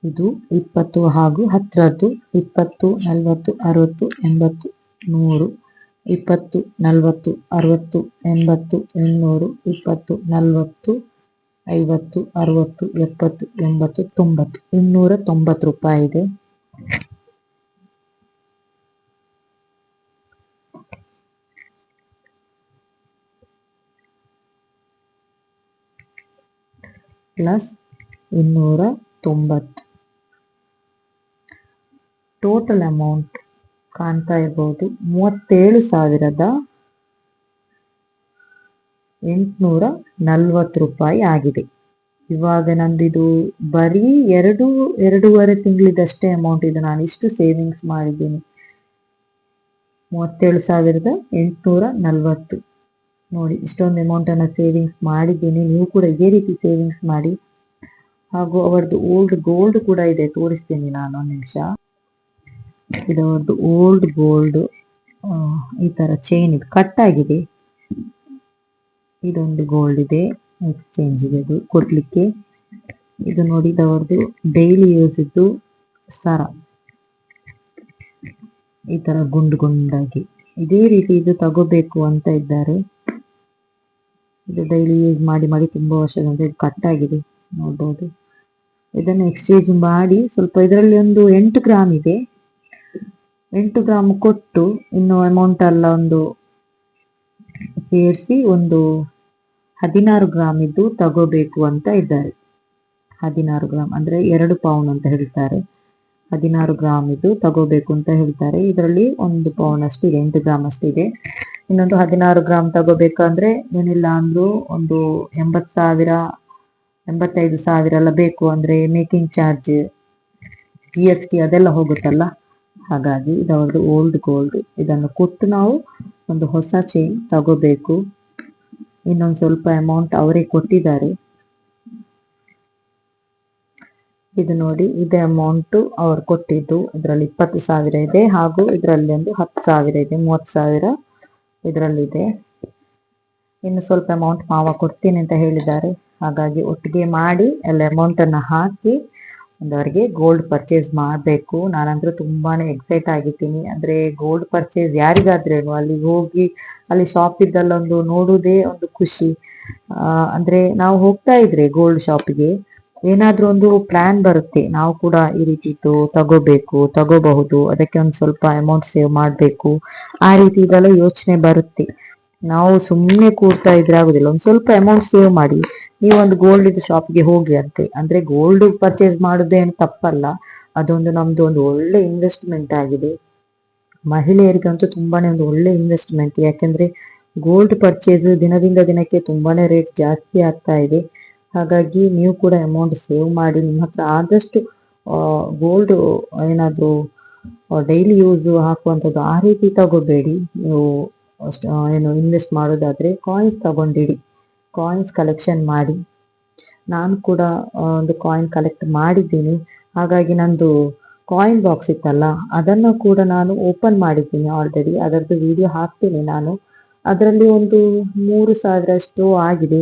ಇದು 20 ಹಾಗೂ 10ರದ್ದು 20 40 60 80 100 20 40 60 80 800 20 40 50 60 70 80 90 290 ರೂಪಾಯಿ ಇದೆ. ಪ್ಲಸ್ 290 ಟೋಟಲ್ ಅಮೌಂಟ್ ಕಾಣ್ತಾ ಇರಬಹುದು 37,840 ರೂಪಾಯಿ ಆಗಿದೆ. ಇವಾಗ ನಂದಿದು ಬರೀ 2.5 ತಿಂಗಳಿದಷ್ಟೇ ಅಮೌಂಟ್ ಇದೆ. ನಾನು ಇಷ್ಟು ಸೇವಿಂಗ್ಸ್ ಮಾಡಿದ್ದೀನಿ. 37,840 ನೋಡಿ, ಇಷ್ಟೊಂದು ಅಮೌಂಟನ್ನು ಸೇವಿಂಗ್ಸ್ ಮಾಡಿದ್ದೀನಿ. ನೀವು ಕೂಡ ಇದೇ ರೀತಿ ಸೇವಿಂಗ್ಸ್ ಮಾಡಿ. ಹಾಗೂ ಅವರದ್ದು ಓಲ್ಡ್ ಗೋಲ್ಡ್ ಕೂಡ ಇದೆ, ತೋರಿಸ್ತೀನಿ ನಾನು ಒಂದು ನಿಮಿಷ. ಇದು ಅವ್ರದ್ದು ಓಲ್ಡ್ ಗೋಲ್ಡ್, ಈ ತರ ಚೈನ್ ಇದು ಕಟ್ ಆಗಿದೆ. ಇದೊಂದು ಗೋಲ್ಡ್ ಇದೆ ಎಕ್ಸ್ಚೇಂಜ್ಗೆ ಇದು ಕೊಡ್ಲಿಕ್ಕೆ. ಇದು ನೋಡಿ, ಅವ್ರದ್ದು ಡೈಲಿ ಯೂಸ್ ಇದ್ದು ಸರ, ಈ ತರ ಗುಂಡು ಗುಂಡಾಗಿ ಇದೇ ರೀತಿ ಇದು ತಗೋಬೇಕು ಅಂತ ಇದ್ದಾರೆ. ಇದು ಡೈಲಿ ಯೂಸ್ ಮಾಡಿ ಮಾಡಿ ತುಂಬಾ ವರ್ಷದಿಂದ ಇದು ಕಟ್ ಆಗಿದೆ, ನೋಡ್ಬೋದು. ಇದನ್ನು ಎಕ್ಸ್ಚೇಂಜ್ ಮಾಡಿ ಸ್ವಲ್ಪ, ಇದರಲ್ಲಿ ಒಂದು 8 ಗ್ರಾಮ್ ಇದೆ. 8 ಗ್ರಾಮ್ ಕೊಟ್ಟು ಇನ್ನು ಅಮೌಂಟ್ ಎಲ್ಲ ಒಂದು ಸೇರಿಸಿ ಒಂದು 16 ಗ್ರಾಮ್ ಇದ್ದು ತಗೋಬೇಕು ಅಂತ ಇದ್ದಾರೆ. 16 ಗ್ರಾಮ್ ಅಂದ್ರೆ 2 ಪೌಂಡ್ ಅಂತ ಹೇಳ್ತಾರೆ. 16 ಗ್ರಾಮ್ ಇದ್ದು ತಗೋಬೇಕು ಅಂತ ಹೇಳ್ತಾರೆ. ಇದರಲ್ಲಿ 1 ಪೌಂಡ್ ಅಷ್ಟು ಇದೆ, 8 ಗ್ರಾಮ್ ಅಷ್ಟಿದೆ. ಇನ್ನೊಂದು 16 ಗ್ರಾಮ್ ತಗೋಬೇಕಂದ್ರೆ ಏನಿಲ್ಲ ಅಂದ್ರೂ ಒಂದು 80,000 85,000 ಎಲ್ಲ ಬೇಕು. ಅಂದ್ರೆ ಮೇಕಿಂಗ್ ಚಾರ್ಜ್, GST ಅದೆಲ್ಲ ಹೋಗುತ್ತಲ್ಲ. ಹಾಗಾಗಿ ಇದವ್ರದ್ದು ಓಲ್ಡ್ ಗೋಲ್ಡ್. ಇದನ್ನು ಕೊಟ್ಟು ನಾವು ಒಂದು ಹೊಸ ಚೈನ್ ತಗೋಬೇಕು. ಇನ್ನೊಂದು ಸ್ವಲ್ಪ ಅಮೌಂಟ್ ಅವರೇ ಕೊಟ್ಟಿದ್ದಾರೆ. ಇದು ನೋಡಿ, ಇದೇ ಅಮೌಂಟ್ ಅವ್ರು ಕೊಟ್ಟಿದ್ದು. ಇದರಲ್ಲಿ 20,000 ಇದೆ, ಹಾಗೂ ಇದರಲ್ಲಿ ಒಂದು 10,000 ಇದೆ, 30,000 ಇದರಲ್ಲಿದೆ. ಇನ್ನು ಸ್ವಲ್ಪ ಅಮೌಂಟ್ ಮಾವ ಕೊಡ್ತೀನಿ ಅಂತ ಹೇಳಿದ್ದಾರೆ. ಹಾಗಾಗಿ ಒಟ್ಟಿಗೆ ಮಾಡಿ ಎಲ್ಲ ಅಮೌಂಟನ್ನು ಹಾಕಿ ಒಂದವರಿಗೆ ಗೋಲ್ಡ್ ಪರ್ಚೇಸ್ ಮಾಡಬೇಕು. ನಾನಂದ್ರೆ ತುಂಬಾನೇ ಎಕ್ಸೈಟ್ ಆಗಿದ್ದೀನಿ. ಅಂದ್ರೆ ಗೋಲ್ಡ್ ಪರ್ಚೇಸ್ ಯಾರಿಗಾದ್ರೇನು ಅಲ್ಲಿ ಹೋಗಿ ಅಲ್ಲಿ ಶಾಪ್ ಇದ್ದಲ್ಲೊಂದು ನೋಡುವುದೇ ಒಂದು ಖುಷಿ. ಅಂದ್ರೆ ನಾವು ಹೋಗ್ತಾ ಇದ್ರೆ ಗೋಲ್ಡ್ ಶಾಪಿಗೆ ಏನಾದ್ರೂ ಒಂದು ಪ್ಲಾನ್ ಬರುತ್ತೆ, ನಾವು ಕೂಡ ಈ ರೀತಿದ್ದು ತಗೋಬಹುದು, ಅದಕ್ಕೆ ಒಂದು ಸ್ವಲ್ಪ ಅಮೌಂಟ್ ಸೇವ್ ಮಾಡಬೇಕು, ಆ ರೀತಿ ಇದೆಲ್ಲ ಯೋಚನೆ ಬರುತ್ತೆ. ನಾವು ಸುಮ್ಮನೆ ಕೂರ್ತಾ ಇದ್ರೆ ಆಗುದಿಲ್ಲ, ಒಂದು ಸ್ವಲ್ಪ ಅಮೌಂಟ್ ಸೇವ್ ಮಾಡಿ ನೀವು ಒಂದು ಗೋಲ್ಡ್ ಇದು ಶಾಪ್ಗೆ ಹೋಗಿ ಅಂತೆ. ಅಂದ್ರೆ ಗೋಲ್ಡ್ ಪರ್ಚೇಸ್ ಮಾಡೋದು ಏನು ತಪ್ಪಲ್ಲ, ಅದೊಂದು ನಮ್ದು ಒಂದು ಒಳ್ಳೆ ಇನ್ವೆಸ್ಟ್ಮೆಂಟ್ ಆಗಿದೆ. ಮಹಿಳೆಯರಿಗಂತೂ ತುಂಬಾನೇ ಒಂದು ಒಳ್ಳೆ ಇನ್ವೆಸ್ಟ್ಮೆಂಟ್. ಯಾಕೆಂದ್ರೆ ಗೋಲ್ಡ್ ಪರ್ಚೇಸ್ ದಿನದಿಂದ ದಿನಕ್ಕೆ ತುಂಬಾನೇ ರೇಟ್ ಜಾಸ್ತಿ ಆಗ್ತಾ ಇದೆ. ಹಾಗಾಗಿ ನೀವು ಕೂಡ ಅಮೌಂಟ್ ಸೇವ್ ಮಾಡಿ, ನಿಮ್ಮ ಹತ್ರ ಆದಷ್ಟು ಗೋಲ್ಡ್ ಏನಾದ್ರು ಡೈಲಿ ಯೂಸ್ ಹಾಕುವಂಥದ್ದು ಆ ರೀತಿ ತಗೋಬೇಡಿ. ನೀವು ಏನು ಇನ್ವೆಸ್ಟ್ ಮಾಡೋದಾದ್ರೆ ಕಾಯಿನ್ಸ್ ತಗೊಂಡಿಡಿ, ಕಾಯಿನ್ಸ್ ಕಲೆಕ್ಷನ್ ಮಾಡಿ. ನಾನು ಕೂಡ ಒಂದು ಕಾಯಿನ್ ಕಲೆಕ್ಟ್ ಮಾಡಿದ್ದೀನಿ. ಹಾಗಾಗಿ ನಂದು ಕಾಯಿನ್ ಬಾಕ್ಸ್ ಇತ್ತಲ್ಲ, ಅದನ್ನು ಕೂಡ ನಾನು ಓಪನ್ ಮಾಡಿದ್ದೀನಿ ಆಲ್ರೆಡಿ. ಅದರದ್ದು ವಿಡಿಯೋ ಹಾಕ್ತೀನಿ ನಾನು. ಅದರಲ್ಲಿ ಒಂದು 3,000 ಅಷ್ಟು ಆಗಿದೆ.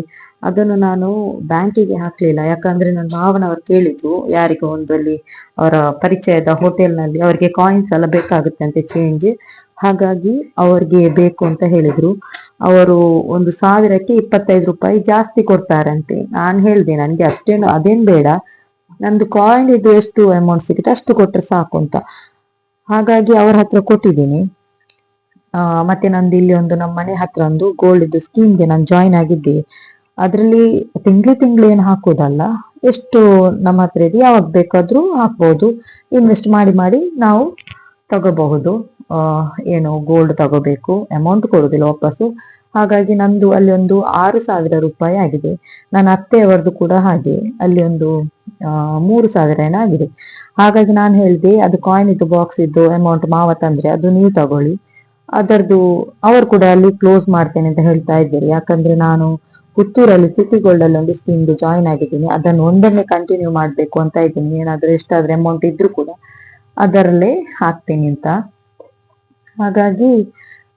ಅದನ್ನು ನಾನು ಬ್ಯಾಂಕಿಗೆ ಹಾಕ್ಲಿಲ್ಲ, ಯಾಕಂದ್ರೆ ನನ್ನ ಮಾವನವರು ಕೇಳಿದ್ರು, ಯಾರಿಗೂ ಒಂದು ಅಲ್ಲಿ ಅವರ ಪರಿಚಯದ ಹೋಟೆಲ್ನಲ್ಲಿ ಅವರಿಗೆ ಕಾಯಿನ್ಸ್ ಎಲ್ಲ ಬೇಕಾಗುತ್ತೆ ಅಂತೆ ಚೇಂಜ್. ಹಾಗಾಗಿ ಅವ್ರಿಗೆ ಬೇಕು ಅಂತ ಹೇಳಿದ್ರು. ಅವರು ಒಂದು 1,000ಕ್ಕೆ 25 ರೂಪಾಯಿ ಜಾಸ್ತಿ ಕೊಡ್ತಾರಂತೆ. ನಾನು ಹೇಳ್ದೆ ನನ್ಗೆ ಅಷ್ಟೇನು ಅದೇನ್ ಬೇಡ, ನಂದು ಕಾಯಿನ್ ಇದು ಎಷ್ಟು ಅಮೌಂಟ್ ಸಿಗುತ್ತೆ ಅಷ್ಟು ಕೊಟ್ರೆ ಸಾಕು ಅಂತ. ಹಾಗಾಗಿ ಅವ್ರ ಹತ್ರ ಕೊಟ್ಟಿದ್ದೀನಿ. ಮತ್ತೆ ನಂದು ಇಲ್ಲಿ ಒಂದು ನಮ್ಮ ಮನೆ ಹತ್ರ ಒಂದು ಗೋಲ್ಡ್ ಇದು ಸ್ಕೀಮ್ಗೆ ನಾನು ಜಾಯಿನ್ ಆಗಿದ್ದೆ. ಅದರಲ್ಲಿ ತಿಂಗಳು ಏನು ಹಾಕೋದಲ್ಲ, ಎಷ್ಟು ನಮ್ಮ ಹತ್ರ ಇದೆ ಯಾವಾಗ ಬೇಕಾದ್ರೂ ಹಾಕ್ಬೋದು. ಇನ್ವೆಸ್ಟ್ ಮಾಡಿ ಮಾಡಿ ನಾವು ತಗೋಬಹುದು. ಏನು ಗೋಲ್ಡ್ ತಗೋಬೇಕು, ಅಮೌಂಟ್ ಕೊಡುದಿಲ್ಲ ವಾಪಸ್ಸು. ಹಾಗಾಗಿ ನಂದು ಅಲ್ಲಿ ಒಂದು 6,000 ರೂಪಾಯಿ ಆಗಿದೆ. ನನ್ನ ಅತ್ತೆಯವರದ್ದು ಕೂಡ ಹಾಗೆ, ಅಲ್ಲಿ ಒಂದು 3,000 ಏನೋ ಆಗಿದೆ. ಹಾಗಾಗಿ ನಾನು ಹೇಳಿದೆ, ಅದು ಕಾಯಿನ್ ಇದ್ದು ಬಾಕ್ಸ್ ಇದ್ದು ಅಮೌಂಟ್ ಮಾವ ತಂದ್ರೆ ಅದು ನೀವು ತಗೊಳ್ಳಿ, ಅದರದ್ದು ಅವರು ಕೂಡ ಅಲ್ಲಿ ಕ್ಲೋಸ್ ಮಾಡ್ತೇನೆ ಅಂತ ಹೇಳ್ತಾ ಇದ್ದಾರೆ. ಯಾಕಂದ್ರೆ ನಾನು ಪುತ್ತೂರಲ್ಲಿ ಸಿಟಿ ಗೋಲ್ಡ್ ಅಲ್ಲಿ ಒಂದು ಸ್ಕೀಮ್ಗೆ ಜಾಯಿನ್ ಆಗಿದ್ದೀನಿ. ಅದನ್ನು ಒಂದನ್ನೇ ಕಂಟಿನ್ಯೂ ಮಾಡ್ಬೇಕು ಅಂತ ಇದ್ದೀನಿ. ಏನಾದ್ರೂ ಎಷ್ಟಾದ್ರೆ ಅಮೌಂಟ್ ಇದ್ರೂ ಕೂಡ ಅದರಲ್ಲೇ ಹಾಕ್ತೀನಿ ಅಂತ. ಹಾಗಾಗಿ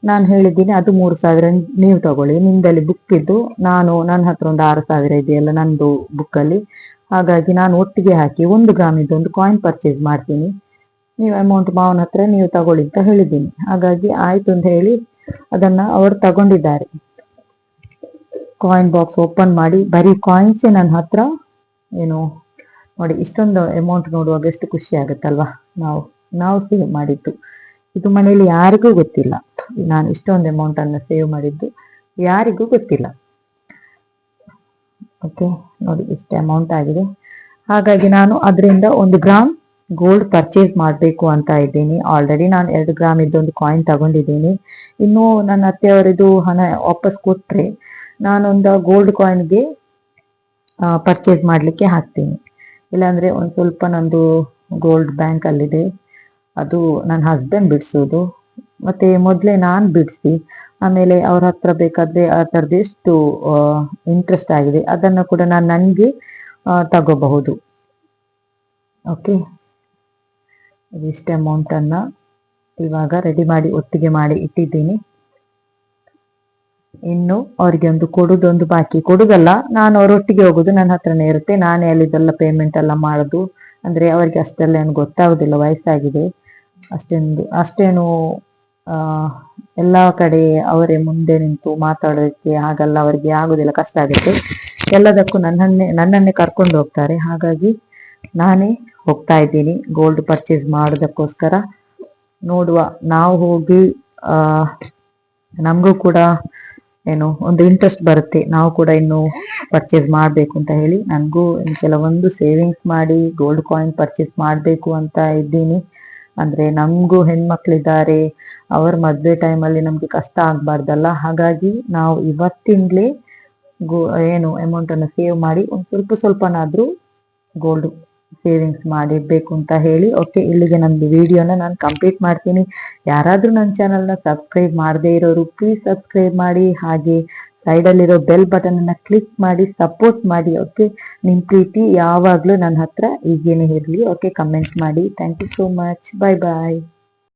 ನಾನು ಹೇಳಿದ್ದೀನಿ, ಅದು 3,000 ನೀವು ತಗೊಳ್ಳಿ, ನಿಮ್ದಲ್ಲಿ ಬುಕ್ ಇದ್ದು. ನನ್ನ ಹತ್ರ ಒಂದು 6,000 ಇದೆಯಲ್ಲ ನಂದು ಬುಕ್ ಅಲ್ಲಿ. ಹಾಗಾಗಿ ನಾನು ಒಟ್ಟಿಗೆ ಹಾಕಿ 1 ಗ್ರಾಮ್ ಇದ್ದು ಒಂದು ಕಾಯಿನ್ ಪರ್ಚೇಸ್ ಮಾಡ್ತೀನಿ, ನೀವು ಅಮೌಂಟ್ ಮಾವನ ಹತ್ರ ನೀವು ತಗೊಳ್ಳಿ ಅಂತ ಹೇಳಿದ್ದೀನಿ. ಹಾಗಾಗಿ ಆಯ್ತು ಅಂತ ಹೇಳಿ ಅದನ್ನ ಅವರು ತಗೊಂಡಿದ್ದಾರೆ. ಕಾಯಿನ್ ಬಾಕ್ಸ್ ಓಪನ್ ಮಾಡಿ ಬರೀ ಕಾಯಿನ್ಸೇ ನನ್ನ ಹತ್ರ. ಏನು ನೋಡಿ, ಇಷ್ಟೊಂದು ಅಮೌಂಟ್ ನೋಡುವಾಗ ಎಷ್ಟು ಖುಷಿ ಆಗುತ್ತಲ್ವಾ. ನಾವು ಸೇವ್ ಮಾಡಿದ್ದು ಇದು ಮನೆಯಲ್ಲಿ ಯಾರಿಗೂ ಗೊತ್ತಿಲ್ಲ. ನಾನು ಇಷ್ಟೊಂದು ಅಮೌಂಟ್ ಅನ್ನು ಸೇವ್ ಮಾಡಿದ್ದು ಯಾರಿಗೂ ಗೊತ್ತಿಲ್ಲ. ಓಕೆ, ನೋಡಿ ಇಷ್ಟು ಅಮೌಂಟ್ ಆಗಿದೆ. ಹಾಗಾಗಿ ನಾನು ಅದರಿಂದ 1 ಗ್ರಾಮ್ ಗೋಲ್ಡ್ ಪರ್ಚೇಸ್ ಮಾಡಬೇಕು ಅಂತ ಇದ್ದೀನಿ. ಆಲ್ರೆಡಿ ನಾನು 2 ಗ್ರಾಮ್ ಇದ್ದೊಂದು ಕಾಯಿನ್ ತಗೊಂಡಿದ್ದೀನಿ. ಇನ್ನು ನನ್ನ ಅತ್ತೆಯವರಿದು ಹಣ ವಾಪಸ್ ಕೊಟ್ರೆ ನಾನೊಂದು ಗೋಲ್ಡ್ ಕಾಯಿನ್ಗೆ ಪರ್ಚೇಸ್ ಮಾಡ್ಲಿಕ್ಕೆ ಹಾಕ್ತೀನಿ. ಇಲ್ಲಾಂದ್ರೆ ಒಂದು ಸ್ವಲ್ಪ ನಂದು ಗೋಲ್ಡ್ ಬ್ಯಾಂಕ್ ಅಲ್ಲಿದೆ, ಅದು ನನ್ನ ಹಸ್ಬೆಂಡ್ ಬಿಡಿಸೋದು. ಮತ್ತೆ ಮೊದಲೇ ನಾನು ಬಿಡಿಸಿ ಆಮೇಲೆ ಅವ್ರ ಹತ್ರ ಬೇಕಾದ್ರೆ ಅದರದ್ದು ಎಷ್ಟು ಇಂಟ್ರೆಸ್ಟ್ ಆಗಿದೆ ಅದನ್ನು ಕೂಡ ನಾನು ನನಗೆ ತಗೋಬಹುದು. ಓಕೆ, ಇಷ್ಟು ಅಮೌಂಟನ್ನು ಇವಾಗ ರೆಡಿ ಮಾಡಿ ಒಟ್ಟಿಗೆ ಮಾಡಿ ಇಟ್ಟಿದ್ದೀನಿ. ಇನ್ನು ಅವ್ರಿಗೆ ಒಂದು ಕೊಡುದೊಂದು ಬಾಕಿ. ಕೊಡುದಲ್ಲ, ನಾನು ಅವರೊಟ್ಟಿಗೆ ಹೋಗುದು, ನನ್ನ ಹತ್ರನೇ ಇರುತ್ತೆ, ನಾನೇ ಅಲ್ಲಿದೆಲ್ಲ ಪೇಮೆಂಟ್ ಎಲ್ಲ ಮಾಡೋದು. ಅಂದ್ರೆ ಅವರಿಗೆ ಅಷ್ಟೆಲ್ಲ ಏನು ಗೊತ್ತಾಗುದಿಲ್ಲ, ವಯಸ್ಸಾಗಿದೆ. ಅಷ್ಟೇನು ಎಲ್ಲ ಕಡೆ ಅವರೇ ಮುಂದೆ ನಿಂತು ಮಾತಾಡೋದಕ್ಕೆ ಹಾಗಲ್ಲ, ಅವರಿಗೆ ಆಗುದಿಲ್ಲ, ಕಷ್ಟ ಆಗುತ್ತೆ. ಎಲ್ಲದಕ್ಕೂ ನನ್ನನ್ನೇ ಕರ್ಕೊಂಡು ಹೋಗ್ತಾರೆ. ಹಾಗಾಗಿ ನಾನೇ ಹೋಗ್ತಾ ಇದ್ದೀನಿ ಗೋಲ್ಡ್ ಪರ್ಚೇಸ್ ಮಾಡೋದಕ್ಕೋಸ್ಕರ. ನೋಡುವ, ನಾವು ಹೋಗಿ ನಮಗೂ ಕೂಡ ಏನು ಒಂದು ಇಂಟ್ರೆಸ್ಟ್ ಬರುತ್ತೆ, ನಾವು ಕೂಡ ಇನ್ನು ಪರ್ಚೇಸ್ ಮಾಡಬೇಕು ಅಂತ ಹೇಳಿ. ನನಗೂ ಕೆಲವೊಂದು ಸೇವಿಂಗ್ಸ್ ಮಾಡಿ ಗೋಲ್ಡ್ ಕಾಯಿನ್ ಪರ್ಚೇಸ್ ಮಾಡಬೇಕು ಅಂತ ಇದ್ದೀನಿ. ಅಂದ್ರೆ ನಮಗೂ ಹೆಣ್ಮಕ್ಳಿದ್ದಾರೆ, ಅವ್ರ ಮದುವೆ ಟೈಮಲ್ಲಿ ನಮ್ಗೆ ಕಷ್ಟ ಆಗ್ಬಾರ್ದಲ್ಲ. ಹಾಗಾಗಿ ನಾವು ಇವತ್ತಿಂದಲೇ ಏನು ಅಮೌಂಟನ್ನು ಸೇವ್ ಮಾಡಿ ಒಂದು ಸ್ವಲ್ಪನಾದ್ರೂ ಗೋಲ್ಡ್ ಸೇವಿಂಗ್ಸ್ ಮಾಡಿರ್ಬೇಕು ಅಂತ ಹೇಳಿ. ಓಕೆ, ಇಲ್ಲಿಗೆ ನಂದು ವಿಡಿಯೋನ ನಾನು ಕಂಪ್ಲೀಟ್ ಮಾಡ್ತೀನಿ. ಯಾರಾದ್ರೂ ನನ್ನ ಚಾನಲ್ನ ಸಬ್ಸ್ಕ್ರೈಬ್ ಮಾಡದೇ ಇರೋರು ಪ್ಲೀಸ್ ಸಬ್ಸ್ಕ್ರೈಬ್ ಮಾಡಿ, ಹಾಗೆ ಸೈಡಲ್ಲಿರೋ ಬೆಲ್ ಬಟನ್ ಅನ್ನ ಕ್ಲಿಕ್ ಮಾಡಿ ಸಪೋರ್ಟ್ ಮಾಡಿ. ಓಕೆ, ನಿಮ್ಮ ಪ್ರೀತಿ ಯಾವಾಗಲೂ ನನ್ನ ಹತ್ರ ಹೀಗೇನೆ ಇರಲಿ. ಓಕೆ, ಕಮೆಂಟ್ ಮಾಡಿ. Thank you so much. Bye bye.